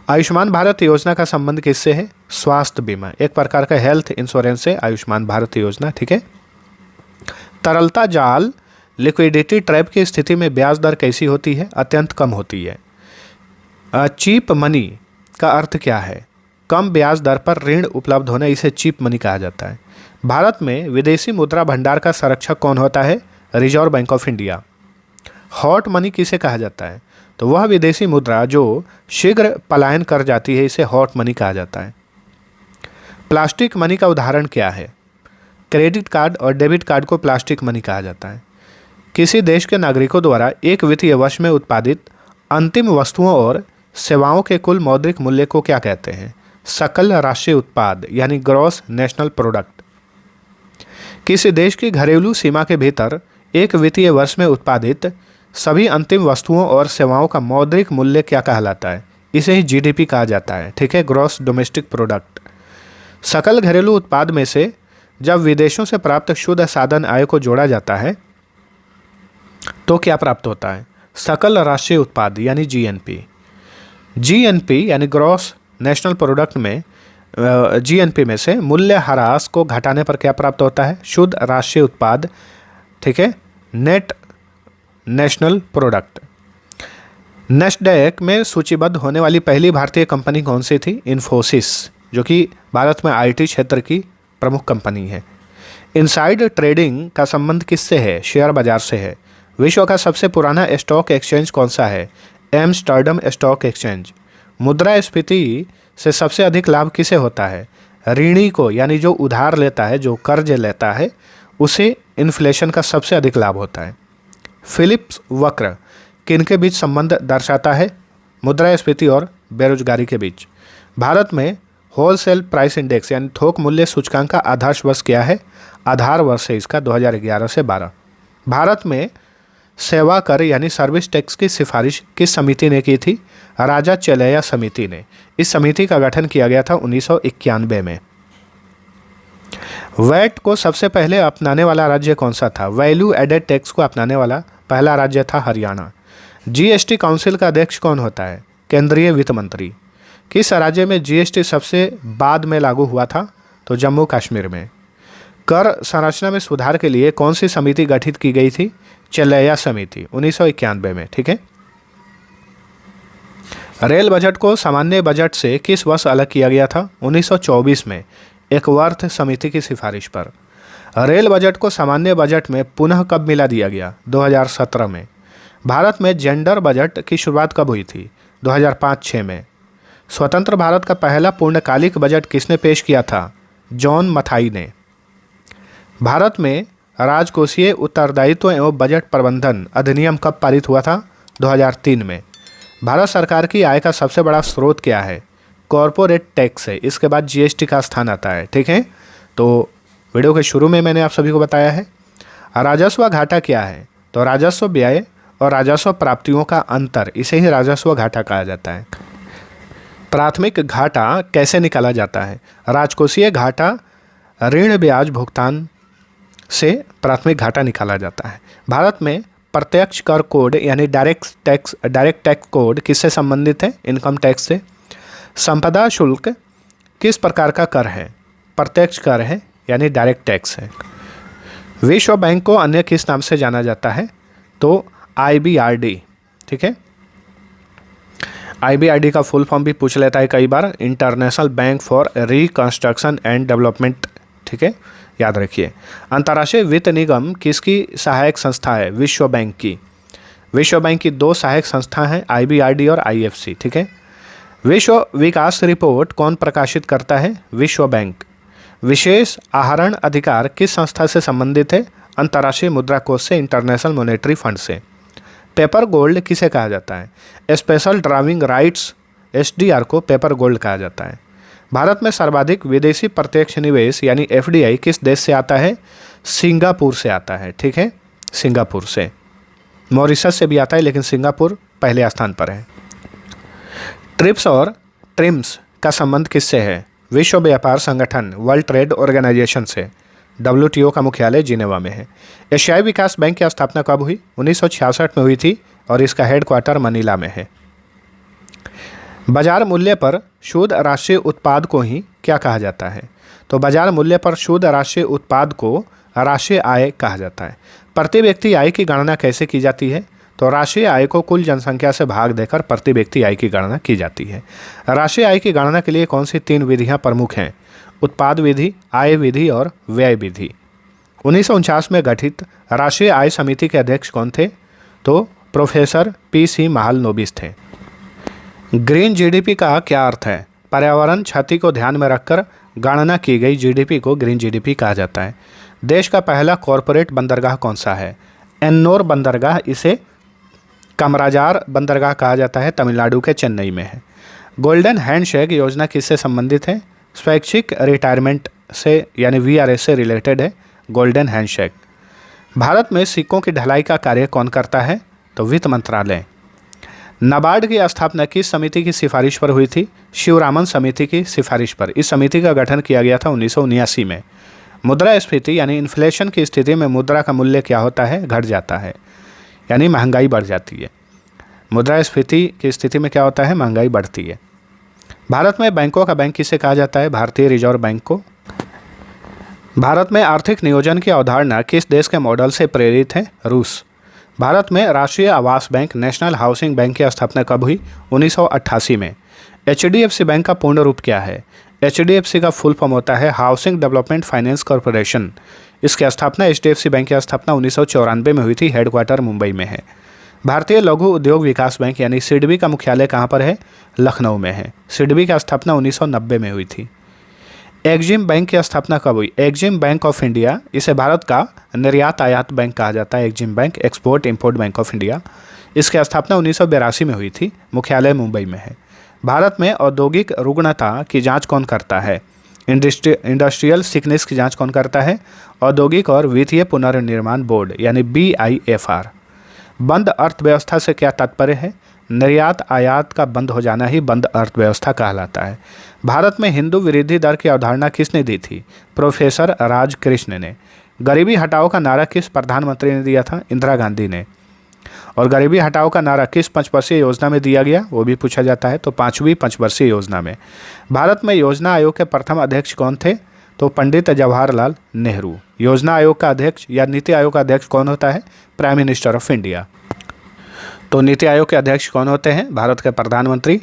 आयुष्मान भारत योजना का संबंध किससे है? स्वास्थ्य बीमा, एक प्रकार का हेल्थ इंश्योरेंस है आयुष्मान भारत योजना। ठीक है। तरलता जाल लिक्विडिटी ट्रैप की स्थिति में ब्याज दर कैसी होती है? अत्यंत कम होती है। चीप मनी का अर्थ क्या है? कम ब्याज दर पर ऋण उपलब्ध होना, इसे चीप मनी कहा जाता है। भारत में विदेशी मुद्रा भंडार का संरक्षक कौन होता है? Reserve bank of India. Hot money किसे कहा जाता है? तो वह विदेशी मुद्रा जो शीघ्र पलायन कर जाती है, इसे हॉट मनी कहा जाता है। प्लास्टिक मनी का उदाहरण क्या है? क्रेडिट कार्ड और डेबिट कार्ड को प्लास्टिक मनी कहा जाता है। किसी देश के नागरिकों द्वारा एक वित्तीय वर्ष में उत्पादित अंतिम वस्तुओं और सेवाओं के कुल मौद्रिक मूल्य को क्या कहते हैं? सकल राष्ट्रीय उत्पाद, यानी ग्रॉस नेशनल प्रोडक्ट। किसी देश की घरेलू सीमा के भीतर एक वित्तीय वर्ष में उत्पादित सभी अंतिम वस्तुओं और सेवाओं का मौद्रिक मूल्य क्या कहलाता है? इसे ही जीडीपी कहा जाता है। ठीक है, ग्रॉस डोमेस्टिक प्रोडक्ट। सकल घरेलू उत्पाद में से जब विदेशों से प्राप्त शुद्ध साधन आय को जोड़ा जाता है तो क्या प्राप्त होता है? सकल राष्ट्रीय उत्पाद, यानी जीएनपी। जीएनपी यानी ग्रॉस नेशनल प्रोडक्ट में जीएनपी में से मूल्य ह्रास को घटाने पर क्या प्राप्त होता है? शुद्ध राष्ट्रीय उत्पाद। ठीक है, नेट नेशनल प्रोडक्ट। नेस्डैक में सूचीबद्ध होने वाली पहली भारतीय कंपनी कौन सी थी? इन्फोसिस, जो कि भारत में आईटी क्षेत्र की प्रमुख कंपनी है। इनसाइड ट्रेडिंग का संबंध किससे है? शेयर बाजार से है। विश्व का सबसे पुराना स्टॉक एक्सचेंज कौन सा है? Amsterdam stock exchange. मुद्रास्फीति से सबसे अधिक लाभ किसे होता है? ऋणी को, यानी जो उधार लेता है, जो कर्ज लेता है, उसे इन्फ्लेशन का सबसे अधिक लाभ होता है। फिलिप्स वक्र किनके बीच संबंध दर्शाता है? मुद्रास्फीति और बेरोजगारी के बीच। भारत में होलसेल प्राइस इंडेक्स यानी थोक मूल्य सूचकांक का आदर्श वर्ष क्या है? आधार वर्ष है इसका 2011 से 12। भारत में सेवा कर यानी सर्विस टैक्स की सिफारिश किस समिति ने की थी? राजा चेलैया समिति ने। इस समिति का गठन किया गया था 1991 में। वैट को सबसे पहले अपनाने वाला राज्य कौन सा था? वैल्यू एडेड टैक्स को अपनाने वाला पहला राज्य था हरियाणा। जीएसटी काउंसिल का अध्यक्ष कौन होता है? केंद्रीय वित्त मंत्री। किस राज्य में जीएसटी सबसे बाद में लागू हुआ था? तो जम्मू कश्मीर में। कर संरचना में सुधार के लिए कौन सी समिति गठित की गई थी? चेलैया समिति, 1991 में। ठीक है। रेल बजट को सामान्य बजट से किस वर्ष अलग किया गया था? 1924 में, एक वर्थ समिति की सिफारिश पर। रेल बजट को सामान्य बजट में पुनः कब मिला दिया गया? 2017 में। भारत में जेंडर बजट की शुरुआत कब हुई थी? 2005-06 में। स्वतंत्र भारत का पहला पूर्णकालिक बजट किसने पेश किया था? जॉन मथाई ने। भारत में राजकोषीय उत्तरदायित्व एवं बजट प्रबंधन अधिनियम कब पारित हुआ था? 2003 में। भारत सरकार की आय का सबसे बड़ा स्रोत क्या है? कॉरपोरेट टैक्स है। इसके बाद जीएसटी का स्थान आता है। ठीक है, तो वीडियो के शुरू में मैंने आप सभी को बताया है। राजस्व घाटा क्या है? तो राजस्व व्यय और राजस्व प्राप्तियों का अंतर, इसे ही राजस्व घाटा कहा जाता है। प्राथमिक घाटा कैसे निकाला जाता है? राजकोषीय घाटा ऋण ब्याज भुगतान से प्राथमिक घाटा निकाला जाता है। भारत में प्रत्यक्ष कर कोड यानी डायरेक्ट टैक्स कोड किससे संबंधित है? इनकम टैक्स से। संपदा शुल्क किस प्रकार का कर है? प्रत्यक्ष कर है यानी डायरेक्ट टैक्स है। विश्व बैंक को अन्य किस नाम से जाना जाता है? तो IBRD। ठीक है, IBRD का फुल फॉर्म भी पूछ लेता है कई बार, international bank for reconstruction and development. ठीक है, याद रखिए। अंतर्राष्ट्रीय वित्त निगम किसकी सहायक संस्था है? विश्व बैंक की। विश्व बैंक की दो सहायक संस्था हैं, IBRD और IFC। ठीक है। विश्व विकास रिपोर्ट कौन प्रकाशित करता है? विश्व बैंक। विशेष आहरण अधिकार किस संस्था से संबंधित है? अंतर्राष्ट्रीय मुद्रा कोष से, इंटरनेशनल मॉनेटरी फंड से। पेपर गोल्ड किसे कहा जाता है? स्पेशल ड्राइविंग राइट्स SDR को पेपर गोल्ड कहा जाता है। भारत में सर्वाधिक विदेशी प्रत्यक्ष निवेश यानी FDI किस देश से आता है? सिंगापुर से आता है। ठीक है, सिंगापुर से। मॉरिशस से भी आता है लेकिन सिंगापुर पहले स्थान पर है। ट्रिप्स और ट्रिम्स का संबंध किससे है? विश्व व्यापार संगठन वर्ल्ड ट्रेड ऑर्गेनाइजेशन से। WTO का मुख्यालय जिनेवा में है। एशियाई विकास बैंक की स्थापना कब हुई? 1966 में हुई थी और इसका हेडक्वार्टर मनीला में है। बाजार मूल्य पर शुद्ध राष्ट्रीय उत्पाद को ही क्या कहा जाता है? तो बाजार मूल्य पर शुद्ध राष्ट्रीय उत्पाद को राष्ट्रीय आय कहा जाता है। प्रति व्यक्ति आय की गणना कैसे की जाती है? तो राष्ट्रीय आय को कुल जनसंख्या से भाग देकर प्रति व्यक्ति आय की गणना की जाती है। राष्ट्रीय आय की गणना के लिए कौन सी 3 विधियां प्रमुख हैं? उत्पाद विधि, आय विधि और व्यय विधि। 1949 में गठित राष्ट्रीय आय समिति के अध्यक्ष कौन थे? तो प्रोफेसर PC महालनोबिस थे। ग्रीन GDP का क्या अर्थ है? पर्यावरण क्षति को ध्यान में रखकर गणना की गई GDP को ग्रीन GDP कहा जाता है। देश का पहला कॉरपोरेट बंदरगाह कौन सा है? एन्नोर बंदरगाह, इसे कमराजार बंदरगाह कहा जाता है, तमिलनाडु के चेन्नई में है। गोल्डन हैंडशेक योजना किससे संबंधित है? स्वैच्छिक रिटायरमेंट से यानी VRS से रिलेटेड है गोल्डन हैंडशेक। भारत में सिक्कों की ढलाई का कार्य कौन करता है? तो वित्त मंत्रालय। नाबार्ड की स्थापना किस समिति की सिफारिश पर हुई थी? शिवरामन समिति की सिफारिश पर। इस समिति का गठन किया गया था 1979 में। मुद्रास्फीति यानी इन्फ्लेशन की स्थिति में मुद्रा का मूल्य क्या होता है? घट जाता है, यानी महंगाई बढ़ जाती है। मुद्रास्फीति की स्थिति में क्या होता है? महंगाई बढ़ती है। भारत में बैंकों का बैंक किसे कहा जाता है? भारतीय रिजर्व बैंक को। भारत में आर्थिक नियोजन की अवधारणा किस देश के मॉडल से प्रेरित है? रूस। भारत में राष्ट्रीय आवास बैंक नेशनल हाउसिंग बैंक की स्थापना कब हुई? 1988 में। HDFC बैंक का पूर्ण रूप क्या है? HDFC का फुल फॉर्म होता है हाउसिंग डेवलपमेंट फाइनेंस कॉरपोरेशन। इसकी स्थापना HDFC बैंक की स्थापना 1994 में हुई थी। हेडक्वार्टर मुंबई में है। भारतीय लघु उद्योग विकास बैंक यानी सिडबी का मुख्यालय कहाँ पर है? लखनऊ में है। सिडबी की स्थापना 1990 में हुई थी। एक्जिम बैंक की स्थापना कब हुई? एक्जिम बैंक ऑफ इंडिया, इसे भारत का निर्यात आयात बैंक कहा जाता है। Exim bank, export import bank of India. इसकी स्थापना 1982 में हुई थी। मुख्यालय मुंबई में है। भारत में औद्योगिक रुग्णता की जांच कौन करता है? इंडस्ट्रियल सिकनेस की जांच कौन करता है? औद्योगिक और वित्तीय पुनर्निर्माण बोर्ड यानी BIFR। बंद अर्थव्यवस्था से क्या तात्पर्य है? निर्यात आयात का बंद हो जाना ही बंद अर्थव्यवस्था कहलाता है। भारत में हिंदू वृद्धि दर की अवधारणा किसने दी थी? प्रोफेसर राजकृष्ण ने। गरीबी हटाओ का नारा किस प्रधानमंत्री ने दिया था? इंदिरा गांधी ने। और गरीबी हटाओ का नारा किस पंचवर्षीय योजना में दिया गया? वो भी पूछा जाता है। तो 5वीं पंचवर्षीय योजना में। भारत में योजना आयोग के प्रथम अध्यक्ष कौन थे? तो पंडित जवाहरलाल नेहरू। योजना आयोग का अध्यक्ष या नीति आयोग का अध्यक्ष कौन होता है? Prime minister of India. तो नीति आयोग के अध्यक्ष कौन होते हैं? भारत के प्रधानमंत्री।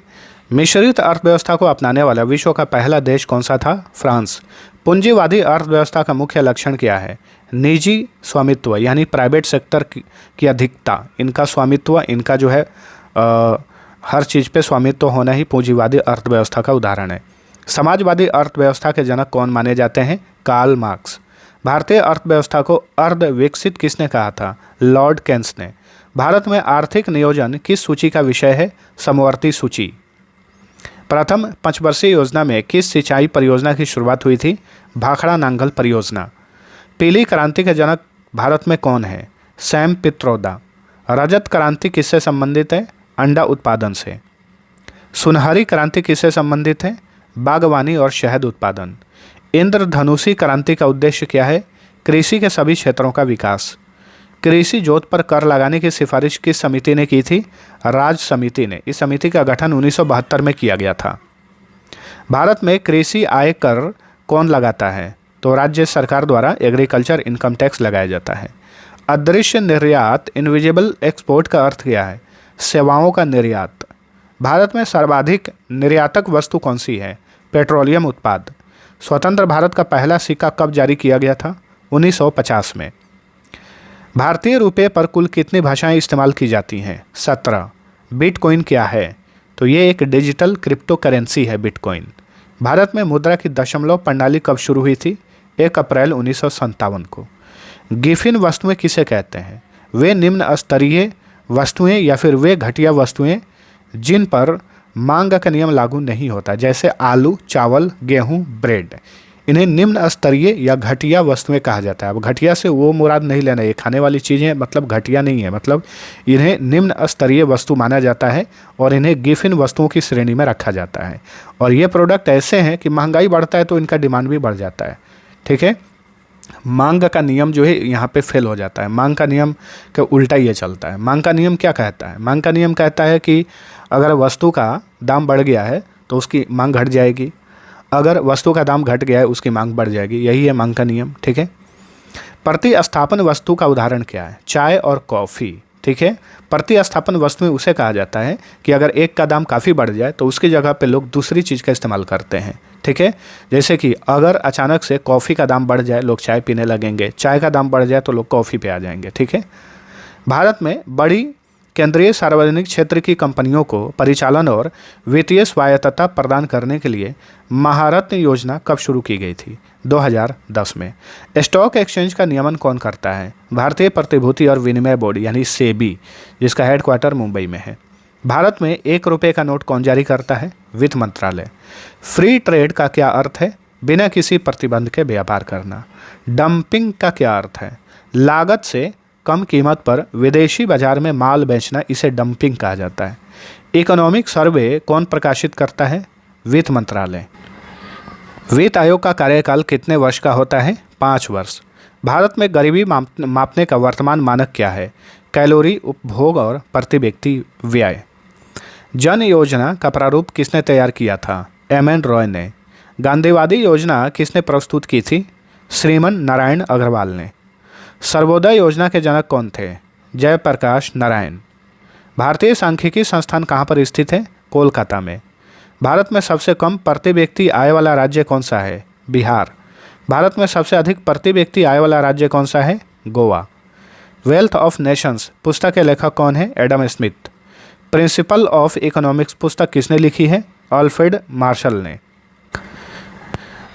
मिश्रित अर्थव्यवस्था को अपनाने वाला विश्व का पहला देश कौन सा था? फ्रांस। पूंजीवादी अर्थव्यवस्था का मुख्य लक्षण क्या है? निजी स्वामित्व यानी प्राइवेट सेक्टर की अधिकता। इनका स्वामित्व, इनका जो है हर चीज़ पे स्वामित्व होना ही पूंजीवादी अर्थव्यवस्था का उदाहरण है। समाजवादी अर्थव्यवस्था के जनक कौन माने जाते हैं? Karl Marx. भारतीय अर्थव्यवस्था को अर्ध विकसित किसने कहा था? लॉर्ड केन्स ने। भारत में आर्थिक नियोजन किस सूची का विषय है? समवर्ती सूची। प्रथम पंचवर्षीय योजना में किस सिंचाई परियोजना की शुरुआत हुई थी? भाखड़ा नांगल परियोजना। पीली क्रांति के जनक भारत में कौन है? सैम पित्रोदा। रजत क्रांति किससे संबंधित है? अंडा उत्पादन से। सुनहरी क्रांति किससे संबंधित है? बागवानी और शहद उत्पादन। इंद्रधनुषी क्रांति का उद्देश्य क्या है? कृषि के सभी क्षेत्रों का विकास। कृषि जोत पर कर लगाने की सिफारिश किस समिति ने की थी? राज समिति ने। इस समिति का गठन 1972 में किया गया था। भारत में कृषि आय कर कौन लगाता है? तो राज्य सरकार द्वारा एग्रीकल्चर इनकम टैक्स लगाया जाता है। अदृश्य निर्यात इनविजिबल एक्सपोर्ट का अर्थ क्या है? सेवाओं का निर्यात। भारत में सर्वाधिक निर्यातक वस्तु कौन सी है? पेट्रोलियम उत्पाद। स्वतंत्र भारत का पहला सिक्का कब जारी किया गया था? 1950 में। भारतीय रुपये पर कुल कितनी भाषाएं इस्तेमाल की जाती हैं? 17। बिटकॉइन क्या है? तो ये एक डिजिटल क्रिप्टो करेंसी है बिटकॉइन। भारत में मुद्रा की दशमलव प्रणाली कब शुरू हुई थी? 1 अप्रैल 1957 को। गिफिन वस्तुएं किसे कहते हैं? वे निम्न स्तरीय वस्तुएं या फिर वे घटिया वस्तुएं जिन पर मांग का नियम लागू नहीं होता, जैसे आलू, चावल, गेहूं, ब्रेड। इन्हें निम्न स्तरीय या घटिया वस्तुएं कहा जाता है। अब घटिया से वो मुराद नहीं लेना, ये खाने वाली चीज़ें मतलब घटिया नहीं है, मतलब इन्हें निम्न स्तरीय वस्तु माना जाता है और इन्हें गिफिन वस्तुओं की श्रेणी में रखा जाता है। और ये प्रोडक्ट ऐसे हैं कि महंगाई बढ़ता है तो इनका डिमांड भी बढ़ जाता है। ठीक है, मांग का नियम जो है यहाँ पे फेल हो जाता है। मांग का नियम का उल्टा ये चलता है। मांग का नियम क्या कहता है? मांग का नियम कहता है कि अगर वस्तु का दाम बढ़ गया है तो उसकी मांग घट जाएगी, अगर वस्तु का दाम घट गया है उसकी मांग बढ़ जाएगी। यही है मांग का नियम। ठीक है, प्रतिस्थापन वस्तु का उदाहरण क्या है? चाय और कॉफ़ी। ठीक है, प्रतिस्थापन वस्तुएं उसे कहा जाता है कि अगर एक का दाम काफ़ी बढ़ जाए तो उसकी जगह पे लोग दूसरी चीज़ का इस्तेमाल करते हैं। ठीक है, जैसे कि अगर अचानक से कॉफ़ी का दाम बढ़ जाए लोग चाय पीने लगेंगे, चाय का दाम बढ़ जाए तो लोग कॉफ़ी पे आ जाएंगे। ठीक है, भारत में बड़ी केंद्रीय सार्वजनिक क्षेत्र की कंपनियों को परिचालन और वित्तीय स्वायत्तता प्रदान करने के लिए महारत्न योजना कब शुरू की गई थी? 2010 में। स्टॉक एक्सचेंज का नियमन कौन करता है? भारतीय प्रतिभूति और विनिमय बोर्ड यानी सेबी, जिसका हेडक्वार्टर मुंबई में है। भारत में 1 रुपये का नोट कौन जारी करता है? वित्त मंत्रालय। फ्री ट्रेड का क्या अर्थ है? बिना किसी प्रतिबंध के व्यापार करना। डंपिंग का क्या अर्थ है? लागत से कम कीमत पर विदेशी बाजार में माल बेचना, इसे डंपिंग कहा जाता है। इकोनॉमिक सर्वे कौन प्रकाशित करता है? वित्त मंत्रालय। वित्त आयोग का कार्यकाल कितने वर्ष का होता है? 5 वर्ष। भारत में गरीबी मापने का वर्तमान मानक क्या है? कैलोरी, उपभोग और प्रति व्यक्ति व्यय। जन योजना का प्रारूप किसने तैयार किया था? एम.एन. रॉय ने। गांधीवादी योजना किसने प्रस्तुत की थी? श्रीमन नारायण अग्रवाल ने। सर्वोदय योजना के जनक कौन थे? जयप्रकाश नारायण। भारतीय सांख्यिकी संस्थान कहाँ पर स्थित है? कोलकाता में। भारत में सबसे कम प्रति व्यक्ति आय वाला राज्य कौन सा है? बिहार। भारत में सबसे अधिक प्रति व्यक्ति आय वाला राज्य कौन सा है? गोवा। वेल्थ ऑफ नेशंस पुस्तक के लेखक कौन है? Adam Smith. Principle of economics पुस्तक किसने लिखी है? अल्फ्रेड मार्शल ने।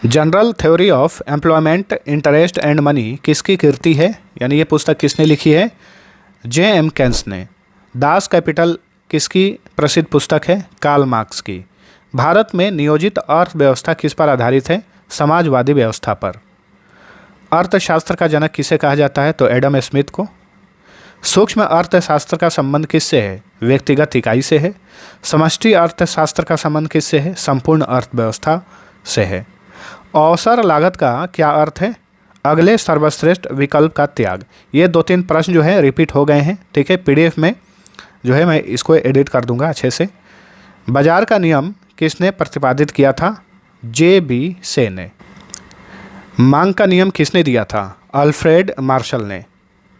General theory of employment, interest and money किसकी कृति है? यानी ये पुस्तक किसने लिखी है? J.M. केन्स ने। दास कैपिटल किसकी प्रसिद्ध पुस्तक है? कार्ल मार्क्स की। भारत में नियोजित अर्थव्यवस्था किस पर आधारित है? समाजवादी व्यवस्था पर। अर्थशास्त्र का जनक किसे कहा जाता है? तो एडम स्मिथ को। सूक्ष्म अर्थशास्त्र का संबंध किससे है? व्यक्तिगत इकाई से है। समष्टि अर्थशास्त्र का संबंध किससे है? संपूर्ण अर्थव्यवस्था से है। अवसर लागत का क्या अर्थ है? अगले सर्वश्रेष्ठ विकल्प का त्याग। ये 2-3 प्रश्न जो है रिपीट हो गए हैं। ठीक है, पीडीएफ में जो है मैं इसको एडिट कर दूंगा अच्छे से। बाजार का नियम किसने प्रतिपादित किया था? J.B. से ने। मांग का नियम किसने दिया था? अल्फ्रेड मार्शल ने।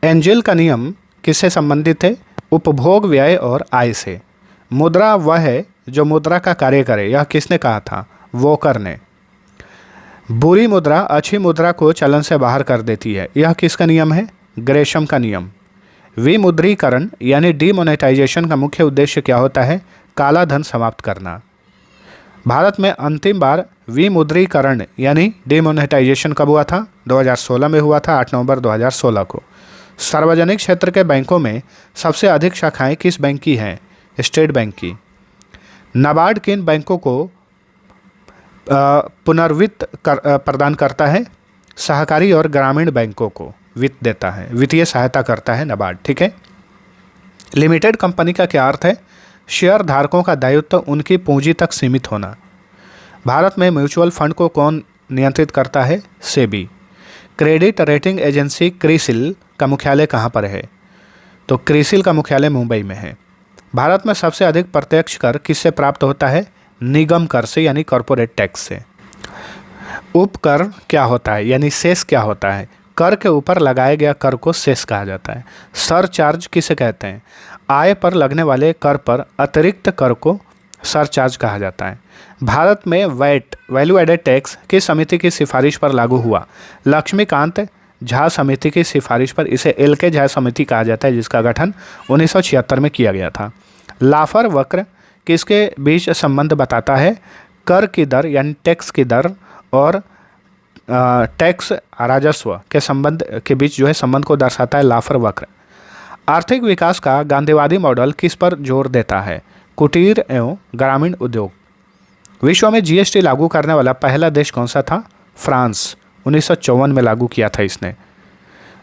एंजेल का नियम किससे संबंधित है? उपभोग, व्यय और आय से। मुद्रा वह है जो मुद्रा का कार्य करे, यह किसने कहा था? वोकर ने। बुरी मुद्रा अच्छी मुद्रा को चलन से बाहर कर देती है, यह किसका नियम है? ग्रेशम का नियम। विमुद्रीकरण यानी डीमोनेटाइजेशन का मुख्य उद्देश्य क्या होता है? काला धन समाप्त करना। भारत में अंतिम बार विमुद्रीकरण यानी डीमोनेटाइजेशन कब हुआ था? 2016 में हुआ था, 8 नवंबर 2016 को। सार्वजनिक क्षेत्र के बैंकों में सबसे अधिक शाखाएं किस बैंक की हैं? स्टेट बैंक की। नाबार्ड किन बैंकों को पुनर्वित्त प्रदान करता है? सहकारी और ग्रामीण बैंकों को वित्त देता है, वित्तीय सहायता करता है नाबार्ड। ठीक है। लिमिटेड कंपनी का क्या अर्थ है? शेयर धारकों का दायित्व उनकी पूंजी तक सीमित होना। भारत में म्यूचुअल फंड को कौन नियंत्रित करता है? SEBI. Credit rating agency CRISIL का मुख्यालय कहाँ पर है? तो क्रिसिल का मुख्यालय मुंबई में है। भारत में सबसे अधिक प्रत्यक्ष कर किससे प्राप्त होता है? निगम कर से यानी कॉरपोरेट टैक्स से। उपकर क्या होता है यानी सेस क्या होता है? कर के ऊपर लगाया गया कर को सेस कहा जाता है। सरचार्ज किसे कहते हैं? आय पर लगने वाले कर पर अतिरिक्त कर को सरचार्ज कहा जाता है। भारत में वैट वैल्यू एडेड टैक्स किस समिति की सिफारिश पर लागू हुआ? लक्ष्मीकांत झा समिति की सिफारिश पर। इसे एल.के. झा समिति कहा जाता है, जिसका गठन 1976 में किया गया था। लाफर वक्र किसके बीच संबंध बताता है? कर की दर यानी टैक्स की दर और टैक्स राजस्व के संबंध के बीच जो है संबंध को दर्शाता है लाफर वक्र। आर्थिक विकास का गांधीवादी मॉडल किस पर जोर देता है? कुटीर एवं ग्रामीण उद्योग। विश्व में जीएसटी लागू करने वाला पहला देश कौन सा था? फ्रांस 1954 में लागू किया था इसने।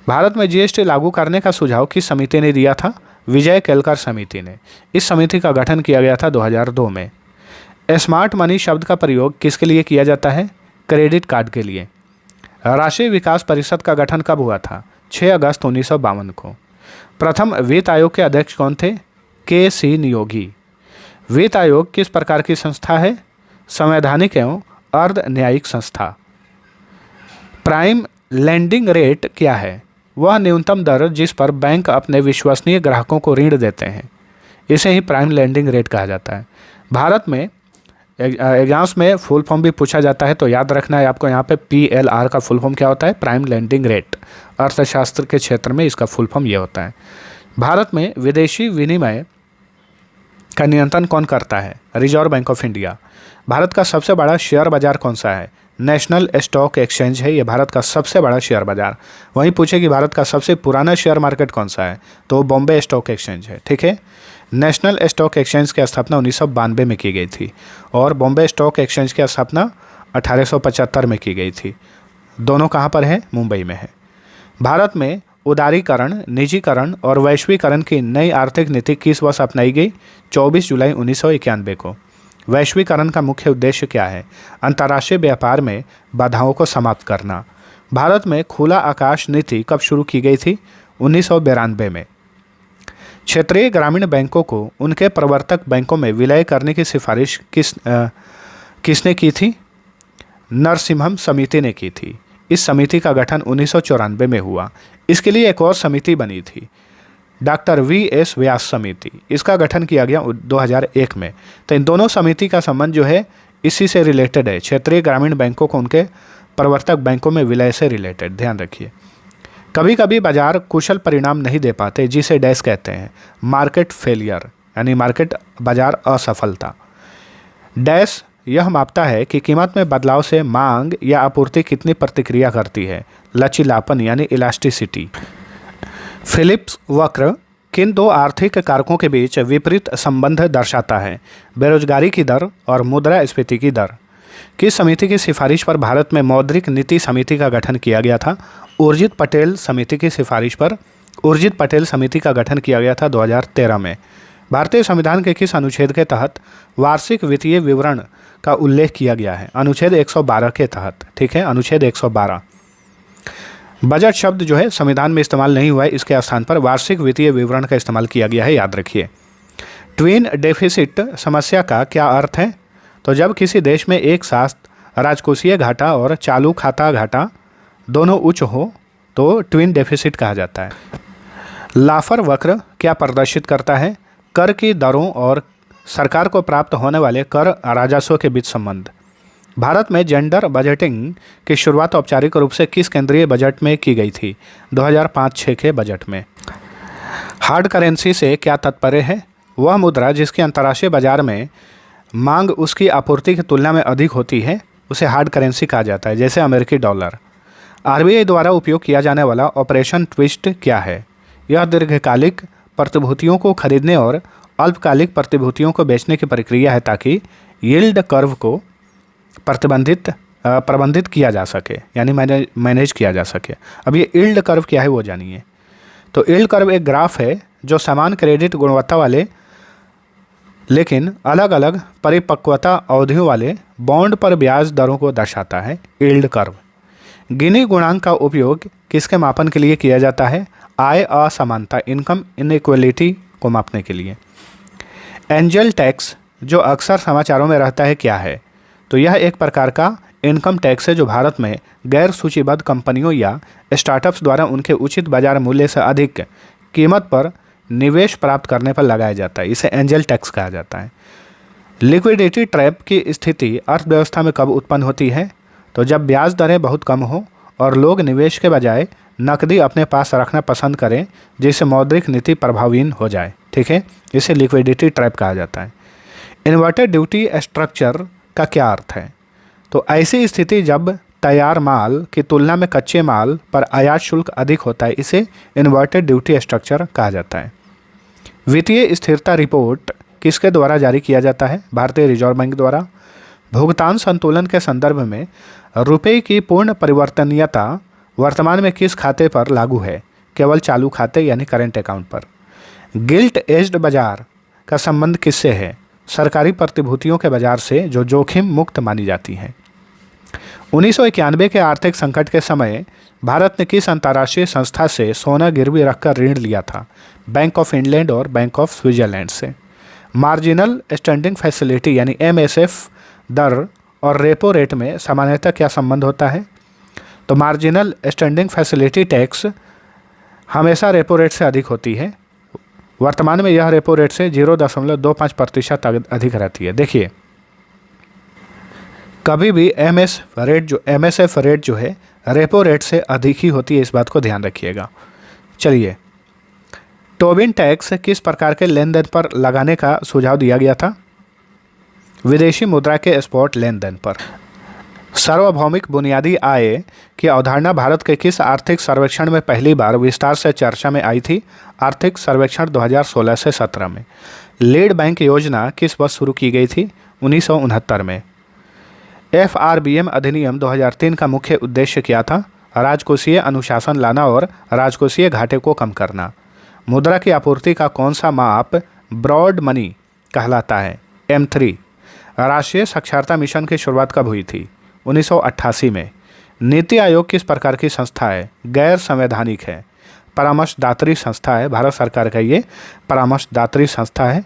भारत में जीएसटी लागू करने का सुझाव किस समिति ने दिया था? विजय केलकर समिति ने। इस समिति का गठन किया गया था 2002 में। स्मार्ट मनी शब्द का प्रयोग किसके लिए किया जाता है? क्रेडिट कार्ड के लिए। राष्ट्रीय विकास परिषद का गठन कब हुआ था? 6 अगस्त 1952 को। प्रथम वित्त आयोग के अध्यक्ष कौन थे? के.सी. नियोगी। वित्त आयोग किस प्रकार की संस्था है? संवैधानिक एवं अर्ध न्यायिक संस्था। प्राइम लेंडिंग रेट क्या है? वह न्यूनतम दर जिस पर बैंक अपने विश्वसनीय ग्राहकों को ऋण देते हैं, इसे ही प्राइम लेंडिंग रेट कहा जाता है। भारत में एग्जाम्स में फुल फॉर्म भी पूछा जाता है, तो याद रखना है आपको यहाँ पे PLR का फुल फॉर्म क्या होता है? Prime lending rate. अर्थशास्त्र के क्षेत्र में इसका फुल फॉर्म ये होता है। भारत में विदेशी विनिमय का नियंत्रण कौन करता है? Reserve bank of India. Bharat का सबसे बड़ा शेयर बाजार कौन सा है? नेशनल स्टॉक एक्सचेंज है, ये भारत का सबसे बड़ा शेयर बाजार। वहीं पूछे कि भारत का सबसे पुराना शेयर मार्केट कौन सा है, तो बॉम्बे स्टॉक एक्सचेंज है। ठीक है, नेशनल स्टॉक एक्सचेंज की स्थापना 1992 में की गई थी और बॉम्बे स्टॉक एक्सचेंज की स्थापना 1875 में की गई थी। दोनों कहाँ पर है? मुंबई में है। भारत में उदारीकरण, निजीकरण और वैश्वीकरण की नई आर्थिक नीति किस वर्ष अपनाई गई? 24 जुलाई 1991 को। वैश्वीकरण का मुख्य उद्देश्य क्या है? अंतर्राष्ट्रीय व्यापार में बाधाओं को समाप्त करना। भारत में खुला आकाश नीति कब शुरू की गई थी? 1992 में। क्षेत्रीय ग्रामीण बैंकों को उनके प्रवर्तक बैंकों में विलय करने की सिफारिश किसने की थी? नरसिम्हम समिति ने की थी। इस समिति का गठन 1994 में हुआ। इसके लिए एक और समिति बनी थी, डॉक्टर V.S. व्यास समिति। इसका गठन किया गया 2001 में। तो इन दोनों समिति का संबंध जो है इसी से रिलेटेड है, क्षेत्रीय ग्रामीण बैंकों को उनके प्रवर्तक बैंकों में विलय से रिलेटेड। ध्यान रखिए। कभी कभी बाजार कुशल परिणाम नहीं दे पाते, जिसे डैश कहते हैं मार्केट फेलियर, यानी मार्केट बाजार असफलता। डैश यह मापता है कि कीमत में बदलाव से मांग या आपूर्ति कितनी प्रतिक्रिया करती है, लचीलापन यानी इलास्टिसिटी। फिलिप्स वक्र किन दो आर्थिक कारकों के बीच विपरीत संबंध दर्शाता है? बेरोजगारी की दर और मुद्रास्फीति की दर। किस समिति की सिफारिश पर भारत में मौद्रिक नीति समिति का गठन किया गया था? उर्जित पटेल समिति की सिफारिश पर उर्जित पटेल समिति का गठन किया गया था 2013 में। भारतीय संविधान के किस अनुच्छेद के तहत वार्षिक वित्तीय विवरण का उल्लेख किया गया है? अनुच्छेद 112 के तहत। ठीक है, अनुच्छेद 112। बजट शब्द जो है संविधान में इस्तेमाल नहीं हुआ है, इसके स्थान पर वार्षिक वित्तीय विवरण का इस्तेमाल किया गया है, याद रखिए। ट्विन डेफिसिट समस्या का क्या अर्थ है? तो जब किसी देश में एक साथ राजकोषीय घाटा और चालू खाता घाटा दोनों उच्च हो तो ट्विन डेफिसिट कहा जाता है। लाफर वक्र क्या प्रदर्शित करता है? कर की दरों और सरकार को प्राप्त होने वाले कर राजस्व के बीच संबंध। भारत में जेंडर बजटिंग की शुरुआत औपचारिक रूप से किस केंद्रीय बजट में की गई थी? 2005-06 के बजट में। हार्ड करेंसी से क्या तात्पर्य है? वह मुद्रा जिसकी अंतर्राष्ट्रीय बाजार में मांग उसकी आपूर्ति की तुलना में अधिक होती है, उसे हार्ड करेंसी कहा जाता है, जैसे अमेरिकी डॉलर। RBI द्वारा उपयोग किया जाने वाला ऑपरेशन ट्विस्ट क्या है? यह दीर्घकालिक प्रतिभूतियों को खरीदने और अल्पकालिक प्रतिभूतियों को बेचने की प्रक्रिया है, ताकि यील्ड कर्व को प्रबंधित किया जा सके, यानी मैनेज किया जा सके। अब ये यील्ड कर्व क्या है वो जानिए। तो यील्ड कर्व एक ग्राफ है जो समान क्रेडिट गुणवत्ता वाले लेकिन अलग अलग परिपक्वता अवधियों वाले बॉन्ड पर ब्याज दरों को दर्शाता है, यील्ड कर्व। गिनी गुणांक का उपयोग किसके मापन के लिए किया जाता है? आय असमानता, इनकम इनइक्वलिटी को मापने के लिए। एंजल टैक्स जो अक्सर समाचारों में रहता है क्या है? तो यह एक प्रकार का इनकम टैक्स है जो भारत में गैर सूचीबद्ध कंपनियों या स्टार्टअप्स द्वारा उनके उचित बाजार मूल्य से अधिक कीमत पर निवेश प्राप्त करने पर लगाया जाता है। इसे एंजल टैक्स कहा जाता है। लिक्विडिटी ट्रैप की स्थिति अर्थव्यवस्था में कब उत्पन्न होती है? तो जब ब्याज दरें बहुत कम हो और लोग निवेश के बजाय नकदी अपने पास रखना पसंद करें, जिससे मौद्रिक नीति प्रभावहीन हो जाए। ठीक है, इसे लिक्विडिटी ट्रैप कहा जाता है। इन्वर्टेड ड्यूटी स्ट्रक्चर का क्या अर्थ है? तो ऐसी स्थिति जब तैयार माल की तुलना में कच्चे माल पर आयात शुल्क अधिक होता है, इसे इन्वर्टेड ड्यूटी स्ट्रक्चर कहा जाता है। वित्तीय स्थिरता रिपोर्ट किसके द्वारा जारी किया जाता है? भारतीय रिजर्व बैंक द्वारा। भुगतान संतुलन के संदर्भ में रुपए की पूर्ण परिवर्तनीयता वर्तमान में किस खाते पर लागू है? केवल चालू खाते यानी करेंट अकाउंट पर। गिल्ट एज्ड बाजार का संबंध किससे है? सरकारी प्रतिभूतियों के बाजार से जो जोखिम मुक्त मानी जाती हैं। 1991 के आर्थिक संकट के समय भारत ने किस अंतर्राष्ट्रीय संस्था से सोना गिरवी रखकर ऋण लिया था? बैंक ऑफ इंग्लैंड और बैंक ऑफ स्विट्जरलैंड से। मार्जिनल स्टैंडिंग फैसिलिटी यानी MSF दर और रेपो रेट में सामान्यतः क्या संबंध होता है? तो मार्जिनल स्टैंडिंग फैसिलिटी टैक्स हमेशा रेपो रेट से अधिक होती है। वर्तमान में यह रेपो रेट से 0.25% अधिक रहती है। देखिए, कभी भी MSF रेट जो है रेपो रेट से अधिक ही होती है, इस बात को ध्यान रखिएगा। चलिए, टोबिन टैक्स किस प्रकार के लेन देन पर लगाने का सुझाव दिया गया था? विदेशी मुद्रा के स्पॉट लेन देन पर। सार्वभौमिक बुनियादी आय की अवधारणा भारत के किस आर्थिक सर्वेक्षण में पहली बार विस्तार से चर्चा में आई थी? आर्थिक सर्वेक्षण 2016 से 17 में। लीड बैंक योजना किस वर्ष शुरू की गई थी? 1969 में। FRBM अधिनियम 2003 का मुख्य उद्देश्य क्या था? राजकोषीय अनुशासन लाना और राजकोषीय घाटे को कम करना। मुद्रा की आपूर्ति का कौन सा माप ब्रॉड मनी कहलाता है? M3। राष्ट्रीय साक्षरता मिशन की शुरुआत कब हुई थी? 1988 में। नीति आयोग किस प्रकार की संस्था है? गैर संवैधानिक है, परामर्शदात्री संस्था है। भारत सरकार का ये परामर्शदात्री संस्था है,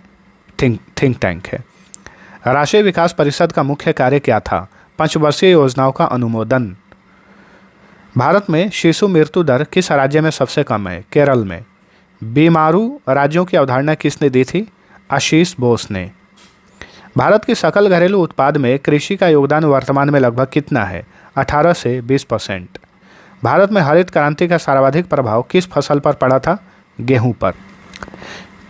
थिंक टैंक है। राष्ट्रीय विकास परिषद का मुख्य कार्य क्या था? पंचवर्षीय योजनाओं का अनुमोदन। भारत में शिशु मृत्यु दर किस राज्य में सबसे कम है? केरल में। बीमारू राज्यों की अवधारणा किसने दी थी? आशीष बोस ने। भारत के सकल घरेलू उत्पाद में कृषि का योगदान वर्तमान में लगभग कितना है? 18 से 20%। भारत में हरित क्रांति का सर्वाधिक प्रभाव किस फसल पर पड़ा था? गेहूं पर।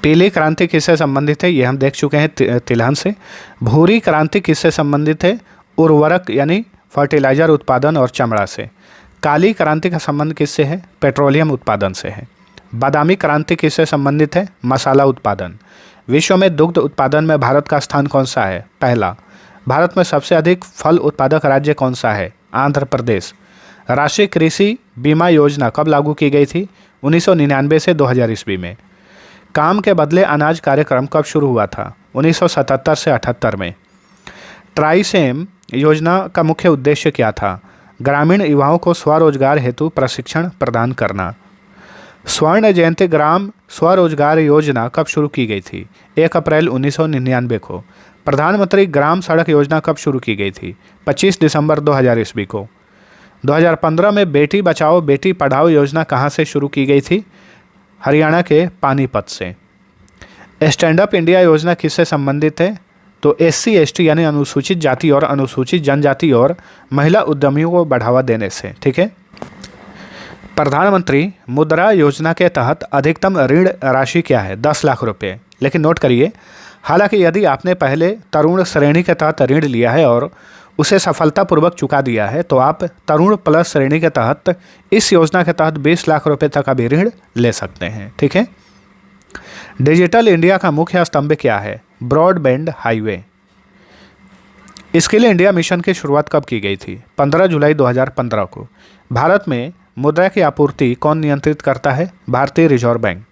पीली क्रांति किससे संबंधित है? ये हम देख चुके हैं, तिलहन से। भूरी क्रांति किससे संबंधित है? उर्वरक यानी फर्टिलाइजर उत्पादन और चमड़ा से। काली क्रांति का संबंध किससे है? पेट्रोलियम उत्पादन से है। बादामी क्रांति किससे संबंधित है? मसाला उत्पादन। विश्व में दुग्ध उत्पादन में भारत का स्थान कौन सा है? पहला। भारत में सबसे अधिक फल उत्पादक राज्य कौन सा है? आंध्र प्रदेश। राष्ट्रीय कृषि बीमा योजना कब लागू की गई थी? 1999 से 2000 ईस्वी में। काम के बदले अनाज कार्यक्रम कब शुरू हुआ था? 1977 से 78 में। ट्राइसेम योजना का मुख्य उद्देश्य क्या था? ग्रामीण युवाओं को स्वरोजगार हेतु प्रशिक्षण प्रदान करना। स्वर्ण जयंती ग्राम स्वरोजगार योजना कब शुरू की गई थी? 1 अप्रैल 1999 को। प्रधानमंत्री ग्राम सड़क योजना कब शुरू की गई थी? 25 दिसंबर 2000 ईस्वी को। 2015 में बेटी बचाओ बेटी पढ़ाओ योजना कहाँ से शुरू की गई थी? हरियाणा के पानीपत से। स्टैंड अप इंडिया योजना किससे संबंधित है? तो SC ST यानी अनुसूचित जाति और अनुसूचित जनजाति और महिला उद्यमियों को बढ़ावा देने से। ठीक है। प्रधानमंत्री मुद्रा योजना के तहत अधिकतम ऋण राशि क्या है? 10 लाख रुपए। लेकिन नोट करिए, हालांकि यदि आपने पहले तरुण श्रेणी के तहत ऋण लिया है और उसे सफलतापूर्वक चुका दिया है तो आप तरुण प्लस श्रेणी के तहत इस योजना के तहत 20 लाख रुपए तक अभी ऋण ले सकते हैं। ठीक है। डिजिटल इंडिया का मुख्य स्तंभ क्या है? Broadband highway. Skill India mission की शुरुआत कब की गई थी? 15 जुलाई 2015 को। भारत में मुद्रा की आपूर्ति कौन नियंत्रित करता है? भारतीय रिजर्व बैंक।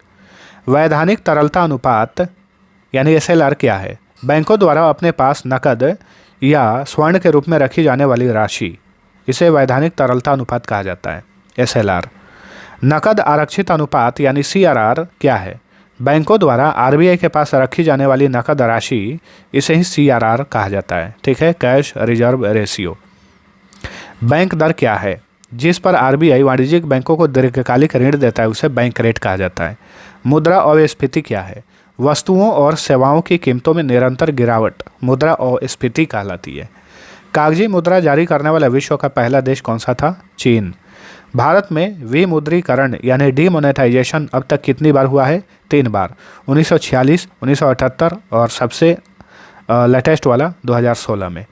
वैधानिक तरलता अनुपात यानी SLR क्या है? बैंकों द्वारा अपने पास नकद या स्वर्ण के रूप में रखी जाने वाली राशि, इसे वैधानिक तरलता अनुपात कहा जाता है, SLR। नकद आरक्षित अनुपात यानी CRR क्या है? बैंकों द्वारा RBI के पास रखी जाने वाली नकद राशि, इसे ही CRR कहा जाता है। ठीक है, कैश रिजर्व रेशियो। बैंक दर क्या है? जिस पर RBI वाणिज्यिक बैंकों को दीर्घकालिक ऋण देता है, उसे बैंक रेट कहा जाता है। मुद्रा अस्फीति क्या है? वस्तुओं और सेवाओं की कीमतों में निरंतर गिरावट मुद्रा अस्फीति कहलाती है। कागजी मुद्रा जारी करने वाला विश्व का पहला देश कौन सा था? चीन। भारत में विमुद्रीकरण यानी डीमोनेटाइजेशन अब तक कितनी बार हुआ है? 3 बार, 1946, 1978 और सबसे लेटेस्ट वाला 2016 में।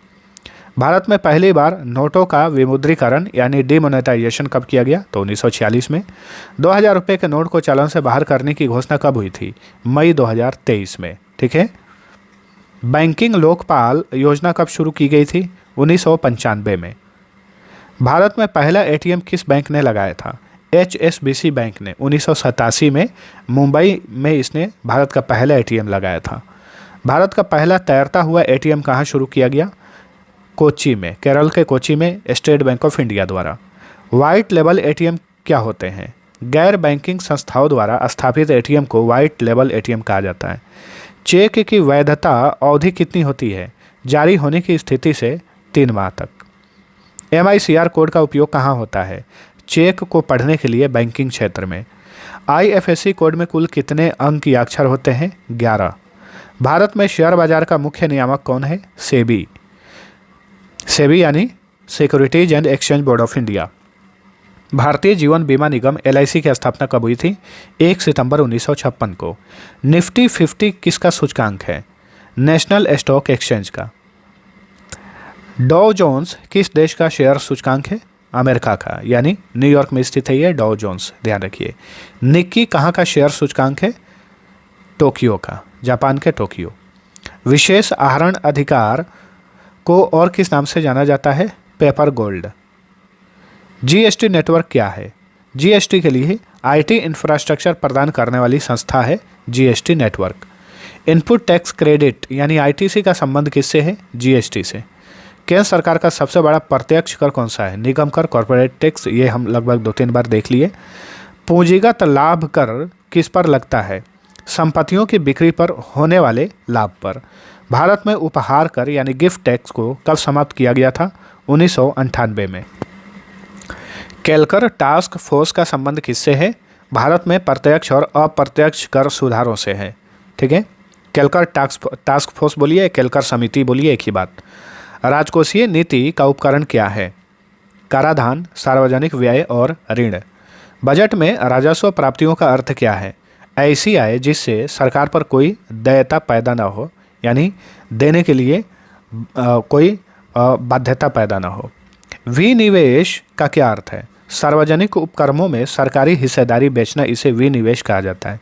भारत में पहली बार नोटों का विमुद्रीकरण यानी डीमोनेटाइजेशन कब किया गया? तो 1946 में। 2000 रुपये के नोट को चलन से बाहर करने की घोषणा कब हुई थी? मई 2023 में। ठीक है। बैंकिंग लोकपाल योजना कब शुरू की गई थी? 1995 में। भारत में पहला एटीएम किस बैंक ने लगाया था? HSBC बैंक ने 1987 में मुंबई में इसने भारत का पहला एटीएम लगाया था। भारत का पहला तैरता हुआ एटीएम कहाँ शुरू किया गया? कोच्चि में, केरल के कोच्चि में स्टेट बैंक ऑफ इंडिया द्वारा। वाइट लेबल एटीएम क्या होते हैं? गैर बैंकिंग संस्थाओं द्वारा स्थापित एटीएम को वाइट लेबल एटीएम कहा जाता है। चेक की वैधता अवधि कितनी होती है? जारी होने की स्थिति से 3 माह तक। MICR कोड का उपयोग कहाँ होता है? चेक को पढ़ने के लिए बैंकिंग क्षेत्र में। IFSC कोड में कुल कितने अंक या अक्षर होते हैं? 11। भारत में शेयर बाजार का मुख्य नियामक कौन है? सेबी। सेबी यानी securities and exchange board of India. Bharatiya Jeevan बीमा निगम LIC की स्थापना कब हुई थी? 1 सितंबर 1956 को। निफ्टी 50 किसका सूचकांक है? नेशनल स्टॉक एक्सचेंज का। डॉ जोन्स किस देश का शेयर सूचकांक है? अमेरिका का, यानी न्यूयॉर्क में स्थित है ये डॉ जोन्स, ध्यान रखिए। निक्की कहाँ का शेयर सूचकांक है? टोक्यो का, जापान के टोक्यो। विशेष आहरण अधिकार को और किस नाम से जाना जाता है? Paper gold. GST नेटवर्क क्या है? GST के लिए IT इंफ्रास्ट्रक्चर प्रदान करने वाली संस्था है GST network. Input tax credit यानी ITC का संबंध किससे है? GST से। केंद्र सरकार का सबसे बड़ा प्रत्यक्ष कर कौन सा है? निगम कर, कॉर्पोरेट टैक्स, ये हम लगभग 2-3 बार देख लिए। पूंजीगत लाभ कर किस पर लगता है? संपत्तियों की बिक्री पर होने वाले लाभ पर। भारत में उपहार कर यानी गिफ्ट टैक्स को कब समाप्त किया गया था? 1998 में। केलकर टास्क फोर्स का संबंध किससे है? भारत में प्रत्यक्ष और अप्रत्यक्ष कर सुधारों से है। ठीक है, केलकर टास्क फोर्स बोलिए, केलकर समिति बोलिए, एक ही बात। राजकोषीय नीति का उपकरण क्या है? कराधान, सार्वजनिक व्यय और ऋण। बजट में राजस्व प्राप्तियों का अर्थ क्या है? ऐसी आय जिससे सरकार पर कोई देयता पैदा ना हो, यानी देने के लिए कोई बाध्यता पैदा ना हो। विनिवेश का क्या अर्थ है? सार्वजनिक उपक्रमों में सरकारी हिस्सेदारी बेचना, इसे विनिवेश कहा जाता है।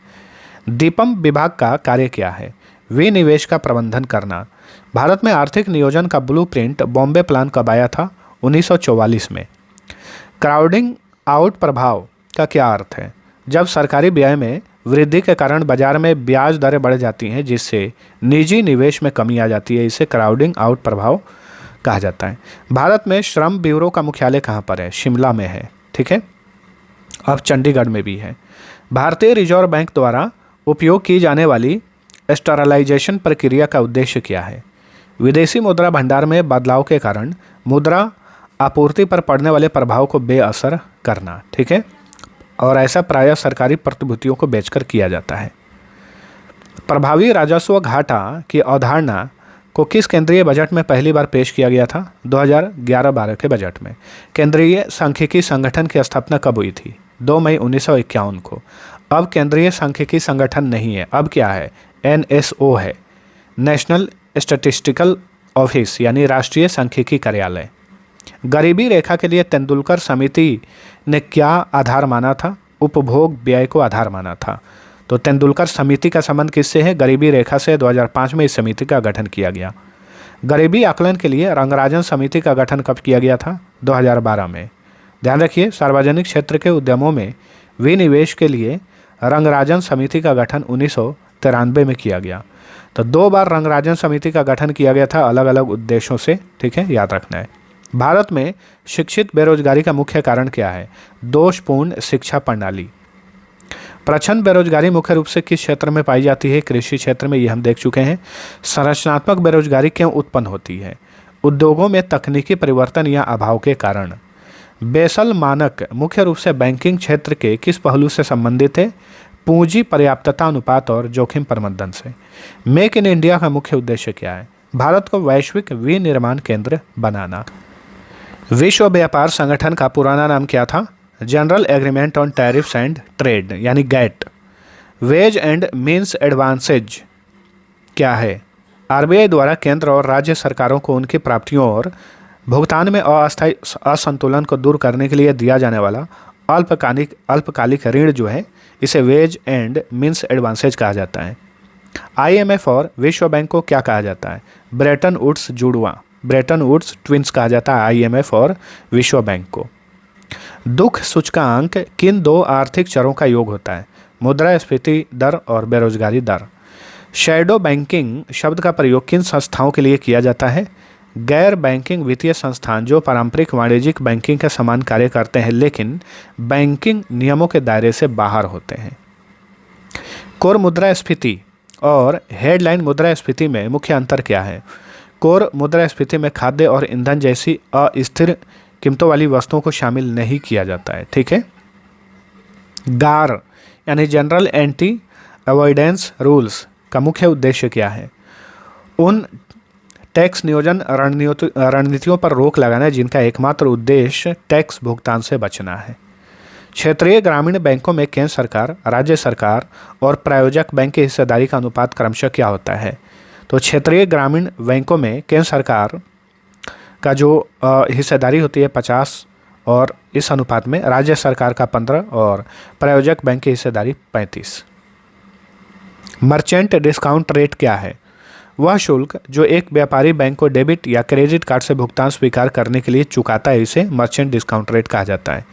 दीपम विभाग का कार्य क्या है? विनिवेश का प्रबंधन करना। भारत में आर्थिक नियोजन का ब्लूप्रिंट बॉम्बे प्लान कब आया था? 1944 में। क्राउडिंग आउट प्रभाव का क्या अर्थ है? जब सरकारी व्यय में वृद्धि के कारण बाजार में ब्याज दरें बढ़ जाती हैं, जिससे निजी निवेश में कमी आ जाती है, इसे क्राउडिंग आउट प्रभाव कहा जाता है। भारत में श्रम ब्यूरो का मुख्यालय कहाँ पर है? शिमला में है। ठीक है, अब चंडीगढ़ में भी है। भारतीय रिजर्व बैंक द्वारा उपयोग की जाने वाली स्टरलाइजेशन प्रक्रिया का उद्देश्य क्या है? विदेशी मुद्रा भंडार में बदलाव के कारण मुद्रा आपूर्ति पर पड़ने वाले प्रभाव को बेअसर करना। ठीक है, और ऐसा प्रायः सरकारी प्रतिभूतियों को बेचकर किया जाता है। प्रभावी राजस्व घाटा की अवधारणा को किस केंद्रीय बजट में पहली बार पेश किया गया था? 2011-12 के बजट में। केंद्रीय सांख्यिकी संगठन की स्थापना कब हुई थी? 2 मई 1951 को। अब केंद्रीय सांख्यिकी संगठन नहीं है, अब क्या है? NSO है, नेशनल स्टैटिस्टिकल ऑफिस, यानी राष्ट्रीय सांख्यिकी कार्यालय। गरीबी रेखा के लिए तेंदुलकर समिति ने क्या आधार माना था? उपभोग व्यय को आधार माना था। तो तेंदुलकर समिति का संबंध किससे है? गरीबी रेखा से। 2005 में इस समिति का गठन किया गया। गरीबी आकलन के लिए रंगराजन समिति का गठन कब किया गया था? 2012 में। ध्यान रखिए, सार्वजनिक क्षेत्र के उद्यमों में विनिवेश के लिए रंगराजन समिति का गठन 1993 में किया गया। तो 2 बार रंगराजन समिति का गठन किया गया था, अलग अलग उद्देश्यों से। ठीक है, याद रखना है। भारत में शिक्षित बेरोजगारी का मुख्य कारण क्या है? दोषपूर्ण शिक्षा प्रणाली। प्रच्छन्न बेरोजगारी मुख्य रूप से किस क्षेत्र में पाई जाती है? कृषि क्षेत्र में, ये हम देख चुके हैं। संरचनात्मक बेरोजगारी क्यों उत्पन्न होती है? उद्योगों में तकनीकी परिवर्तन या अभाव के कारण। बेसल मानक मुख्य रूप से बैंकिंग क्षेत्र के किस पहलू से संबंधित है? पूंजी पर्याप्तता अनुपात और जोखिम प्रबंधन से। मेक इन इंडिया का मुख्य उद्देश्य क्या है? भारत को वैश्विक विनिर्माण केंद्र बनाना। विश्व व्यापार संगठन का पुराना नाम क्या था? General agreement on tariffs and trade, यानी GATT। Ways and means advances क्या है? RBI द्वारा केंद्र और राज्य सरकारों को उनकी प्राप्तियों और भुगतान में अस्थायी असंतुलन को दूर करने के लिए दिया जाने वाला अल्पकालिक ऋण जो है, इसे वेज एंड मीन्स एडवांसेज कहा जाता है। IMF और विश्व बैंक को क्या कहा जाता है? ब्रेटन वुड्स जुड़वा, ब्रेटन वुड्स ट्विंस कहा जाता है IMF और विश्व बैंक को। दुख सूचकांक किन दो आर्थिक चरों का योग होता है? मुद्रास्फीति दर और बेरोजगारी दर। शैडो बैंकिंग शब्द का प्रयोग किन संस्थाओं के लिए किया जाता है? गैर बैंकिंग वित्तीय संस्थान जो पारंपरिक वाणिज्यिक बैंकिंग के समान कार्य करते हैं लेकिन बैंकिंग नियमों के दायरे से बाहर होते हैं। कोर मुद्रास्फीति और हेडलाइन मुद्रास्फीति में मुख्य अंतर क्या है? कोर मुद्रास्फीति में खाद्य और ईंधन जैसी अस्थिर कीमतों वाली वस्तुओं को शामिल नहीं किया जाता है। ठीक है। गार यानी जनरल एंटी अवॉइडेंस रूल्स का मुख्य उद्देश्य क्या है? उन टैक्स नियोजन रणनीतियों पर रोक लगाना है जिनका एकमात्र उद्देश्य टैक्स भुगतान से बचना है। क्षेत्रीय ग्रामीण बैंकों में केंद्र सरकार, राज्य सरकार और प्रायोजक बैंक की हिस्सेदारी का अनुपात क्रमशः क्या होता है? तो क्षेत्रीय ग्रामीण बैंकों में केंद्र सरकार का जो हिस्सेदारी होती है 50 और इस अनुपात में राज्य सरकार का 15 और प्रायोजक बैंक की हिस्सेदारी 35। मर्चेंट डिस्काउंट रेट क्या है? वह शुल्क जो एक व्यापारी बैंक को डेबिट या क्रेडिट कार्ड से भुगतान स्वीकार करने के लिए चुकाता है, इसे मर्चेंट डिस्काउंट रेट कहा जाता है।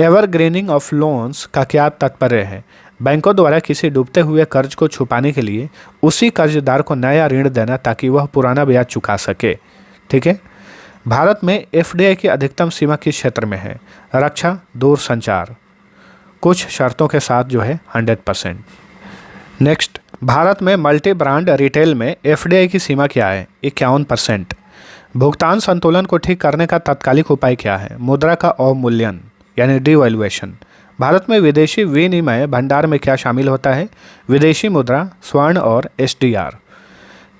एवरग्रीनिंग ऑफ लोन्स का क्या तात्पर्य है? बैंकों द्वारा किसी डूबते हुए कर्ज को छुपाने के लिए उसी कर्जदार को नया ऋण देना ताकि वह पुराना ब्याज चुका सके। ठीक है। भारत में FDI की अधिकतम सीमा किस क्षेत्र में है? रक्षा, दूरसंचार, कुछ शर्तों के साथ जो है 100%। नेक्स्ट, भारत में मल्टी ब्रांड रिटेल में FDI की सीमा क्या है? 51%। भुगतान संतुलन को ठीक करने का तात्कालिक उपाय क्या है? मुद्रा का अवमूल्यन यानी डिवैल्यूएशन। भारत में विदेशी विनिमय भंडार में क्या शामिल होता है? विदेशी मुद्रा, स्वर्ण और SDR।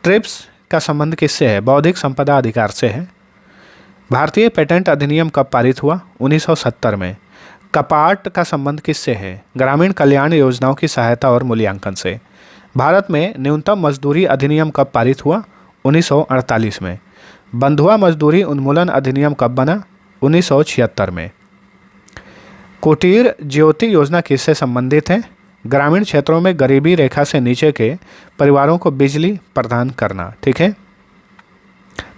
ट्रिप्स का संबंध किससे है? बौद्धिक संपदा अधिकार से है। भारतीय पेटेंट अधिनियम कब पारित हुआ? 1970 में। कपाट का संबंध किससे है? ग्रामीण कल्याण योजनाओं की सहायता और मूल्यांकन से। भारत में न्यूनतम मजदूरी अधिनियम कब पारित हुआ? 1948 में। बंधुआ मजदूरी उन्मूलन अधिनियम कब बना? 1976 में। कुटीर ज्योति योजना किससे संबंधित है? ग्रामीण क्षेत्रों में गरीबी रेखा से नीचे के परिवारों को बिजली प्रदान करना। ठीक है।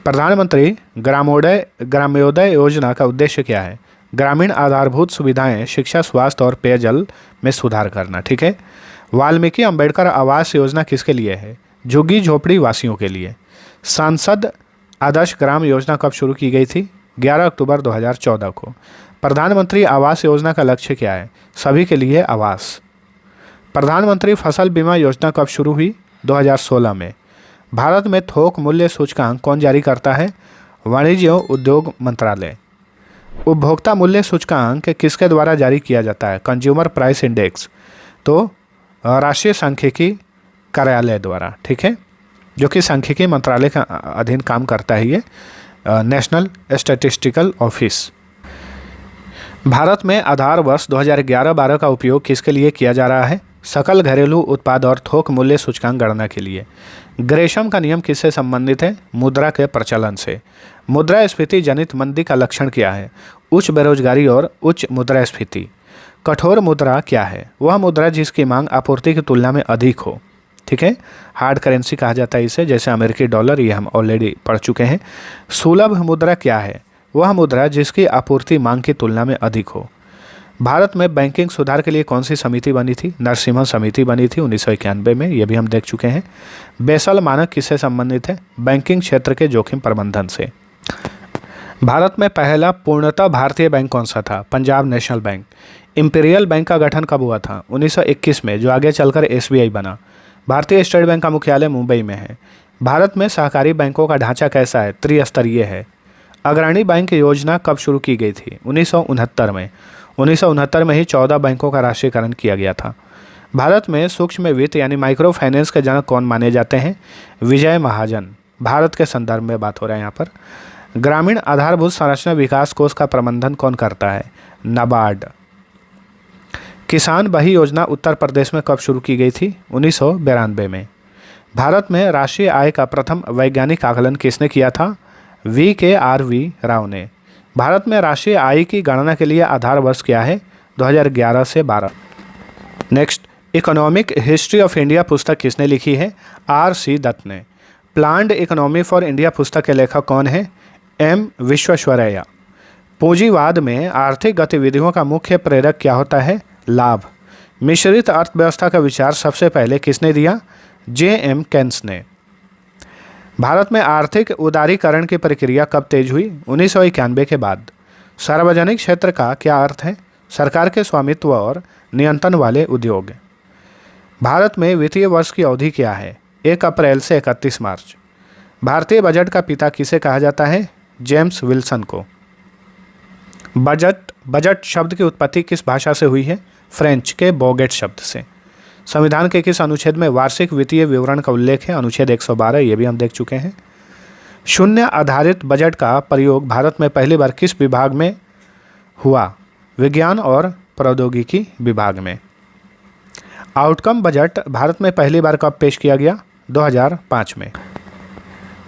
प्रधानमंत्री ग्रामोदय योजना का उद्देश्य क्या है? ग्रामीण आधारभूत सुविधाएं, शिक्षा, स्वास्थ्य और पेयजल में सुधार करना। ठीक है। वाल्मीकि अंबेडकर आवास योजना किसके लिए है? झुग्गी झोपड़ी वासियों के लिए। सांसद आदर्श ग्राम योजना कब शुरू की गई थी? 11 अक्टूबर 2014 को। प्रधानमंत्री आवास योजना का लक्ष्य क्या है? सभी के लिए आवास। प्रधानमंत्री फसल बीमा योजना कब शुरू हुई? 2016 में। भारत में थोक मूल्य सूचकांक कौन जारी करता है? वाणिज्य एवं उद्योग मंत्रालय। उपभोक्ता मूल्य सूचकांक किसके द्वारा जारी किया जाता है? कंज्यूमर प्राइस इंडेक्स, तो राष्ट्रीय सांख्यिकी कार्यालय द्वारा। ठीक है। जो कि सांख्यिकी मंत्रालय का अधीन काम करता है ये नेशनल स्टैटिस्टिकल ऑफिस। भारत में आधार वर्ष 2011-12 का उपयोग किसके लिए किया जा रहा है? सकल घरेलू उत्पाद और थोक मूल्य सूचकांक गणना के लिए। ग्रेशम का नियम किससे संबंधित है? मुद्रा के प्रचलन से। मुद्रास्फीति जनित मंदी का लक्षण क्या है? उच्च बेरोजगारी और उच्च मुद्रास्फीति। कठोर मुद्रा क्या है? वह मुद्रा जिसकी मांग आपूर्ति की तुलना में अधिक हो। ठीक है। हार्ड करेंसी कहा जाता है इसे, जैसे अमेरिकी डॉलर, ये हम ऑलरेडी पढ़ चुके हैं। सुलभ मुद्रा क्या है? वह मुद्रा जिसकी आपूर्ति मांग की तुलना में अधिक हो। भारत में बैंकिंग सुधार के लिए कौन सी समिति बनी थी? नरसिम्हा समिति बनी थी 1991 में, ये भी हम देख चुके हैं। बेसल मानक किससे संबंधित है? बैंकिंग क्षेत्र के जोखिम प्रबंधन से। भारत में पहला पूर्णतः भारतीय बैंक कौन सा था? Punjab national bank. Imperial bank का गठन कब हुआ था? 1921 में, जो आगे चलकर SBI बना। भारतीय स्टेट बैंक का मुख्यालय मुंबई में है। भारत में सहकारी बैंकों का ढांचा कैसा है? त्रिस्तरीय है। अग्रणी बैंक योजना कब शुरू की गई थी? 1969 में। 1969 में ही 14 बैंकों का राष्ट्रीयकरण किया गया था। भारत में सूक्ष्म वित्त यानी माइक्रो फाइनेंस के जनक कौन माने जाते हैं? विजय महाजन। भारत के संदर्भ में बात हो रहा है यहाँ पर। ग्रामीण आधारभूत संरचना विकास कोष का प्रबंधन कौन करता है? नाबार्ड। किसान बही योजना उत्तर प्रदेश में कब शुरू की गई थी? 1992 में। भारत में राष्ट्रीय आय का प्रथम वैज्ञानिक आकलन किसने किया था? VKRV राव ने। भारत में राष्ट्रीय आय की गणना के लिए आधार वर्ष क्या है? 2011 से 12। Next, economic history of India पुस्तक किसने लिखी है? R.C. दत्त ने। प्लान्ड इकोनॉमी फॉर इंडिया पुस्तक के लेखक कौन है? M. विश्वेश्वरैया। पूंजीवाद में आर्थिक गतिविधियों का मुख्य प्रेरक क्या होता है? लाभ। मिश्रित अर्थव्यवस्था का विचार सबसे पहले किसने दिया? J.M. केन्स ने। भारत में आर्थिक उदारीकरण की प्रक्रिया कब तेज हुई? 1991 के बाद। सार्वजनिक क्षेत्र का क्या अर्थ है? सरकार के स्वामित्व और नियंत्रण वाले उद्योग। भारत में वित्तीय वर्ष की अवधि क्या है? 1 अप्रैल से 31 मार्च। भारतीय बजट का पिता किसे कहा जाता है? जेम्स विल्सन को। बजट शब्द की उत्पत्ति किस भाषा से हुई है? फ्रेंच के बोगेट शब्द से। संविधान के किस अनुच्छेद में वार्षिक वित्तीय विवरण का उल्लेख है? अनुच्छेद 112, ये भी हम देख चुके हैं। शून्य आधारित बजट का प्रयोग भारत में पहली बार किस विभाग में हुआ? विज्ञान और प्रौद्योगिकी विभाग में। आउटकम बजट भारत में पहली बार कब पेश किया गया? 2005 में।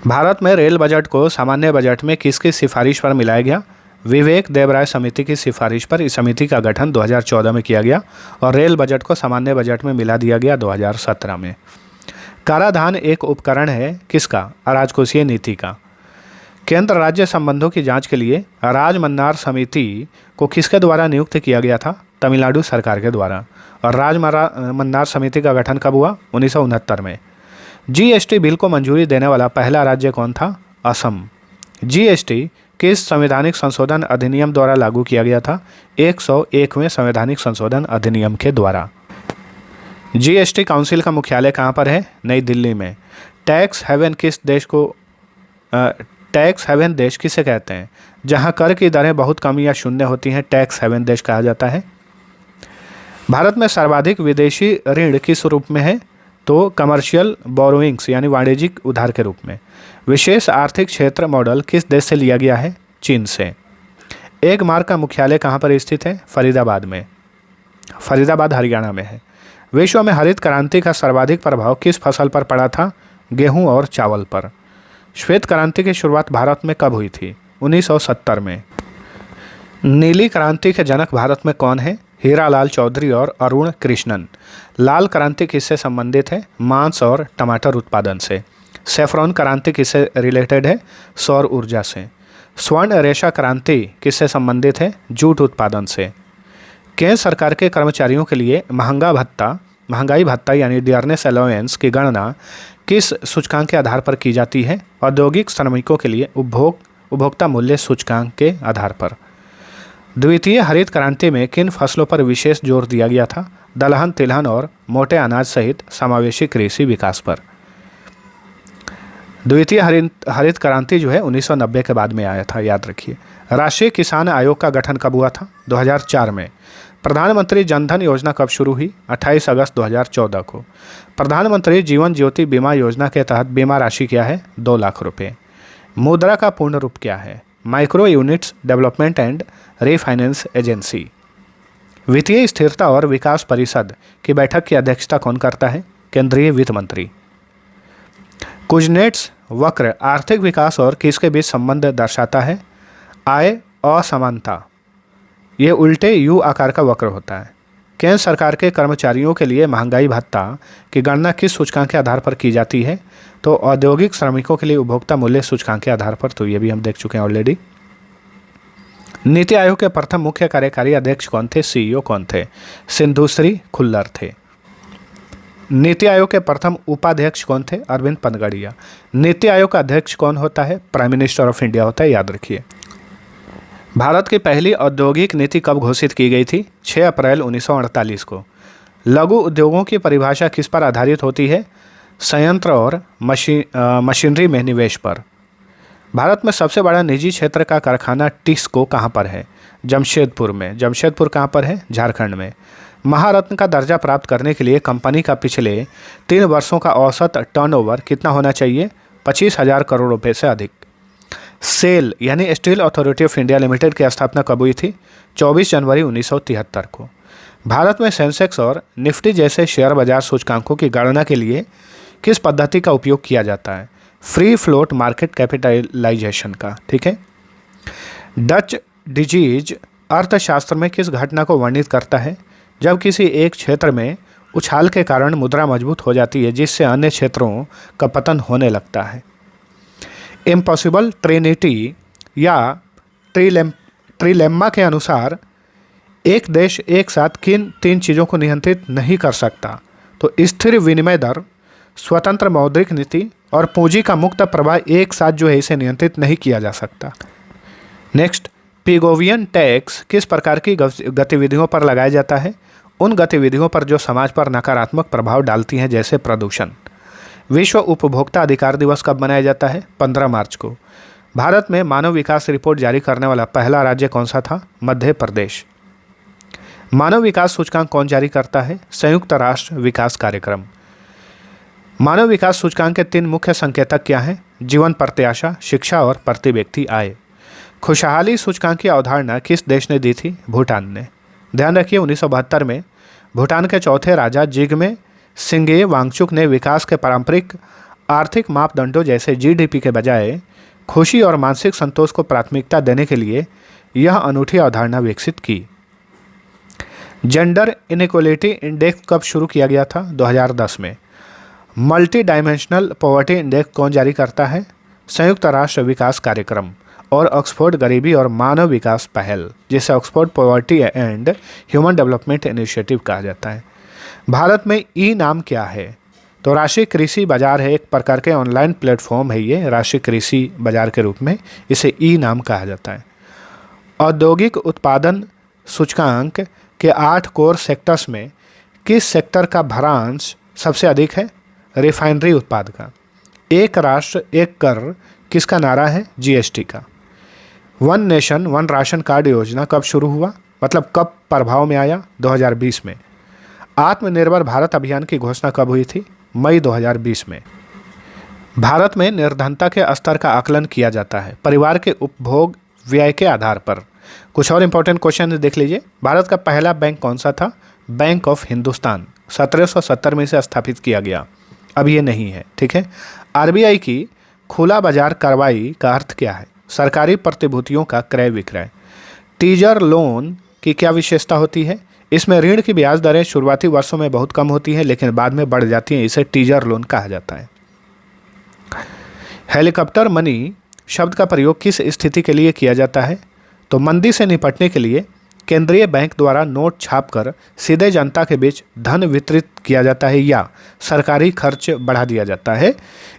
भारत में रेल बजट को सामान्य बजट में किसकी सिफारिश पर मिलाया गया? विवेक देवराय समिति की सिफारिश पर। इस समिति का गठन 2014 में किया गया और रेल बजट को सामान्य बजट में मिला दिया गया 2017 में। कराधान एक उपकरण है किसका? राजकोषीय नीति का। केंद्र राज्य संबंधों की जांच के लिए राजमन्नार समिति को किसके द्वारा नियुक्त किया गया था? तमिलनाडु सरकार के द्वारा। और राजमन्नार समिति का गठन कब हुआ? 1969 में। जीएसटी बिल को मंजूरी देने वाला पहला राज्य कौन था? असम। जीएसटी किस संवैधानिक संशोधन अधिनियम द्वारा लागू किया गया था? 101वें संवैधानिक संशोधन अधिनियम के द्वारा। जीएसटी काउंसिल का मुख्यालय कहाँ पर है? नई दिल्ली में। टैक्स हेवन टैक्स हेवन देश किसे कहते हैं? जहाँ कर की दरें बहुत कम या शून्य होती हैं, टैक्स हेवन देश कहा जाता है। भारत में सर्वाधिक विदेशी ऋण किस रूप में है? तो कमर्शियल बोरोइंग्स यानी वाणिज्यिक उधार के रूप में। विशेष आर्थिक क्षेत्र मॉडल किस देश से लिया गया है? चीन से। एक मार्ग का मुख्यालय कहाँ पर स्थित है? फरीदाबाद में। फरीदाबाद हरियाणा में है। विश्व में हरित क्रांति का सर्वाधिक प्रभाव किस फसल पर पड़ा था? गेहूं और चावल पर। श्वेत क्रांति की शुरुआत भारत में कब हुई थी? 1970 में। नीली क्रांति के जनक भारत में कौन है? हीरालाल चौधरी और अरुण कृष्णन। लाल क्रांति किससे संबंधित है? मांस और टमाटर उत्पादन से। सैफरॉन क्रांति किससे रिलेटेड है? सौर ऊर्जा से। स्वर्ण रेशा क्रांति किससे संबंधित है? जूट उत्पादन से। केंद्र सरकार के कर्मचारियों के लिए महंगाई भत्ता यानी डियरनेस अलाउंस की गणना किस सूचकांक के आधार पर की जाती है? औद्योगिक श्रमिकों के लिए उपभोक्ता मूल्य सूचकांक के आधार पर। द्वितीय हरित क्रांति में किन फसलों पर विशेष जोर दिया गया था? दलहन, तिलहन और मोटे अनाज सहित समावेशी कृषि विकास पर। द्वितीय हरित क्रांति जो है 1990 के बाद में आया था, याद रखिए। राष्ट्रीय किसान आयोग का गठन कब हुआ था? 2004 में। प्रधानमंत्री जनधन योजना कब शुरू हुई? 28 अगस्त 2014 को। प्रधानमंत्री जीवन ज्योति बीमा योजना के तहत बीमा राशि क्या है? 2 लाख रुपये। मुद्रा का पूर्ण रूप क्या है? Micro units development and refinance agency. वित्तीय स्थिरता और विकास परिषद की बैठक की अध्यक्षता कौन करता है? केंद्रीय वित्त मंत्री। कुजनेट्स वक्र आर्थिक विकास और किसके बीच संबंध दर्शाता है? आय असमानता। ये उल्टे यू आकार का वक्र होता है। केंद्र सरकार के कर्मचारियों के लिए महंगाई भत्ता की गणना किस सूचकांक के आधार पर की जाती है? तो औद्योगिक श्रमिकों के लिए उपभोक्ता मूल्य सूचकांक के आधार पर। तो ये भी हम देख चुके हैं ऑलरेडी। नीति आयोग के प्रथम मुख्य कार्यकारी अध्यक्ष कौन थे? सीईओ कौन थे? सिंधुश्री खुल्लर थे। नीति आयोग के प्रथम उपाध्यक्ष कौन थे? अरविंद पनगड़िया। नीति आयोग का अध्यक्ष कौन होता है? प्राइम मिनिस्टर ऑफ इंडिया होता है, याद रखिए। भारत की पहली औद्योगिक नीति कब घोषित की गई थी? 6 अप्रैल 1948 को। लघु उद्योगों की परिभाषा किस पर आधारित होती है? संयंत्र और मशीनरी में निवेश पर। भारत में सबसे बड़ा निजी क्षेत्र का कारखाना टिस्को कहाँ पर है? जमशेदपुर में। जमशेदपुर कहाँ पर है? झारखंड में। महारत्न का दर्जा प्राप्त करने के लिए कंपनी का पिछले 3 वर्षों का औसत टर्नओवर कितना होना चाहिए? 25,000 करोड़ रुपए से अधिक। सेल यानी steel authority of India limited की स्थापना कब हुई थी? 24 जनवरी 1973 को। भारत में सेंसेक्स और निफ्टी जैसे शेयर बाजार सूचकांकों की गणना के लिए किस पद्धति का उपयोग किया जाता है? फ्री फ्लोट मार्केट कैपिटलाइजेशन का। ठीक है। डच डिजीज अर्थशास्त्र में किस घटना को वर्णित करता है? जब किसी एक क्षेत्र में उछाल के कारण मुद्रा मजबूत हो जाती है, जिससे अन्य क्षेत्रों का पतन होने लगता है। इम्पॉसिबल ट्रिनिटी या ट्रिलेम्मा के अनुसार एक देश एक साथ किन 3 चीज़ों को नियंत्रित नहीं कर सकता? तो स्थिर विनिमय दर, स्वतंत्र मौद्रिक नीति और पूंजी का मुक्त प्रवाह एक साथ जो है इसे नियंत्रित नहीं किया जा सकता। नेक्स्ट, पिगोवियन टैक्स किस प्रकार की गतिविधियों पर लगाया जाता है? उन गतिविधियों पर जो समाज पर नकारात्मक प्रभाव डालती हैं, जैसे प्रदूषण। विश्व उपभोक्ता अधिकार दिवस कब मनाया जाता है? 15 मार्च को। भारत में मानव विकास रिपोर्ट जारी करने वाला पहला राज्य कौन सा था? मध्य प्रदेश। मानव विकास सूचकांक कौन जारी करता है? संयुक्त राष्ट्र विकास कार्यक्रम। मानव विकास सूचकांक के 3 मुख्य संकेतक क्या हैं? जीवन प्रत्याशा, शिक्षा और प्रति व्यक्ति आय। खुशहाली सूचकांक की अवधारणा किस देश ने दी थी? भूटान ने। ध्यान रखिए, 1972 में भूटान के चौथे राजा जिग्मे सिंगे वांगचुक ने विकास के पारंपरिक आर्थिक मापदंडों जैसे जीडीपी के बजाय खुशी और मानसिक संतोष को प्राथमिकता देने के लिए यह अनूठी अवधारणा विकसित की। जेंडर इनइक्वलिटी इंडेक्स कब शुरू किया गया था? 2010 में। मल्टी डायमेंशनल पॉवर्टी इंडेक्स कौन जारी करता है? संयुक्त राष्ट्र विकास कार्यक्रम और ऑक्सफोर्ड गरीबी और मानव विकास पहल, जिसे Oxford poverty and human development initiative कहा जाता है। भारत में ई नाम क्या है? तो राष्ट्रीय कृषि बाजार है, एक प्रकार के ऑनलाइन प्लेटफॉर्म है ये, राष्ट्रीय कृषि बाजार के रूप में इसे ई नाम कहा जाता है। औद्योगिक उत्पादन सूचकांक के 8 कोर सेक्टर्स में किस सेक्टर का भरांश सबसे अधिक है? रिफाइनरी उत्पाद का। एक राष्ट्र एक कर किसका नारा है? जीएसटी का। One nation one ration card योजना कब शुरू हुआ? मतलब कब प्रभाव में आया? 2020 में। आत्मनिर्भर भारत अभियान की घोषणा कब हुई थी? मई 2020 में। भारत में निर्धनता के स्तर का आकलन किया जाता है परिवार के उपभोग व्यय के आधार पर। कुछ और इंपॉर्टेंट क्वेश्चन देख लीजिए। भारत का पहला बैंक कौन सा था? Bank of Hindustan. 1770 में इसे स्थापित किया गया, अब ये नहीं है, ठीक है। आरबीआई की खुला बाजार कार्रवाई का अर्थ क्या है? सरकारी प्रतिभूतियों का क्रय विक्रय। टीजर लोन की क्या विशेषता होती है? इसमें ऋण की ब्याज दरें शुरुआती वर्षों में बहुत कम होती हैं, लेकिन बाद में बढ़ जाती हैं, इसे टीजर लोन कहा जाता है। हेलीकॉप्टर मनी शब्द का प्रयोग किस स्थिति के लिए किया जाता है? तो मंदी से निपटने के लिए केंद्रीय बैंक द्वारा नोट छापकर सीधे जनता के बीच धन वितरित किया जाता है या सरकारी खर्च बढ़ा दिया जाता है।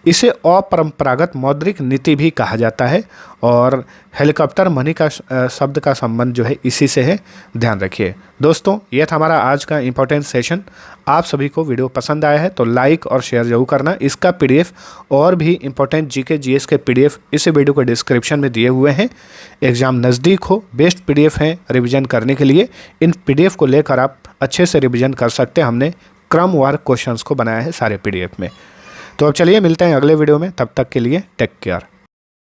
इसे अपरंपरागत मौद्रिक नीति भी कहा जाता है और हेलीकॉप्टर मनी का शब्द का संबंध जो है इसी से है, ध्यान रखिए। दोस्तों, यह था हमारा आज का इम्पोर्टेंट सेशन। आप सभी को वीडियो पसंद आया है तो लाइक और शेयर जरूर करना। इसका पीडीएफ और भी इम्पोर्टेंट जीके जीएस के पीडीएफ इस वीडियो के डिस्क्रिप्शन में दिए हुए हैं। एग्जाम नज़दीक हो, बेस्ट पीडीएफ हैं रिवीजन करने के लिए। इन पीडीएफ को लेकर आप अच्छे से रिवीजन कर सकते हैं। हमने क्रमवार क्वेश्चंस को बनाया है सारे पीडीएफ में। तो अब चलिए मिलते हैं अगले वीडियो में, तब तक के लिए टेक केयर।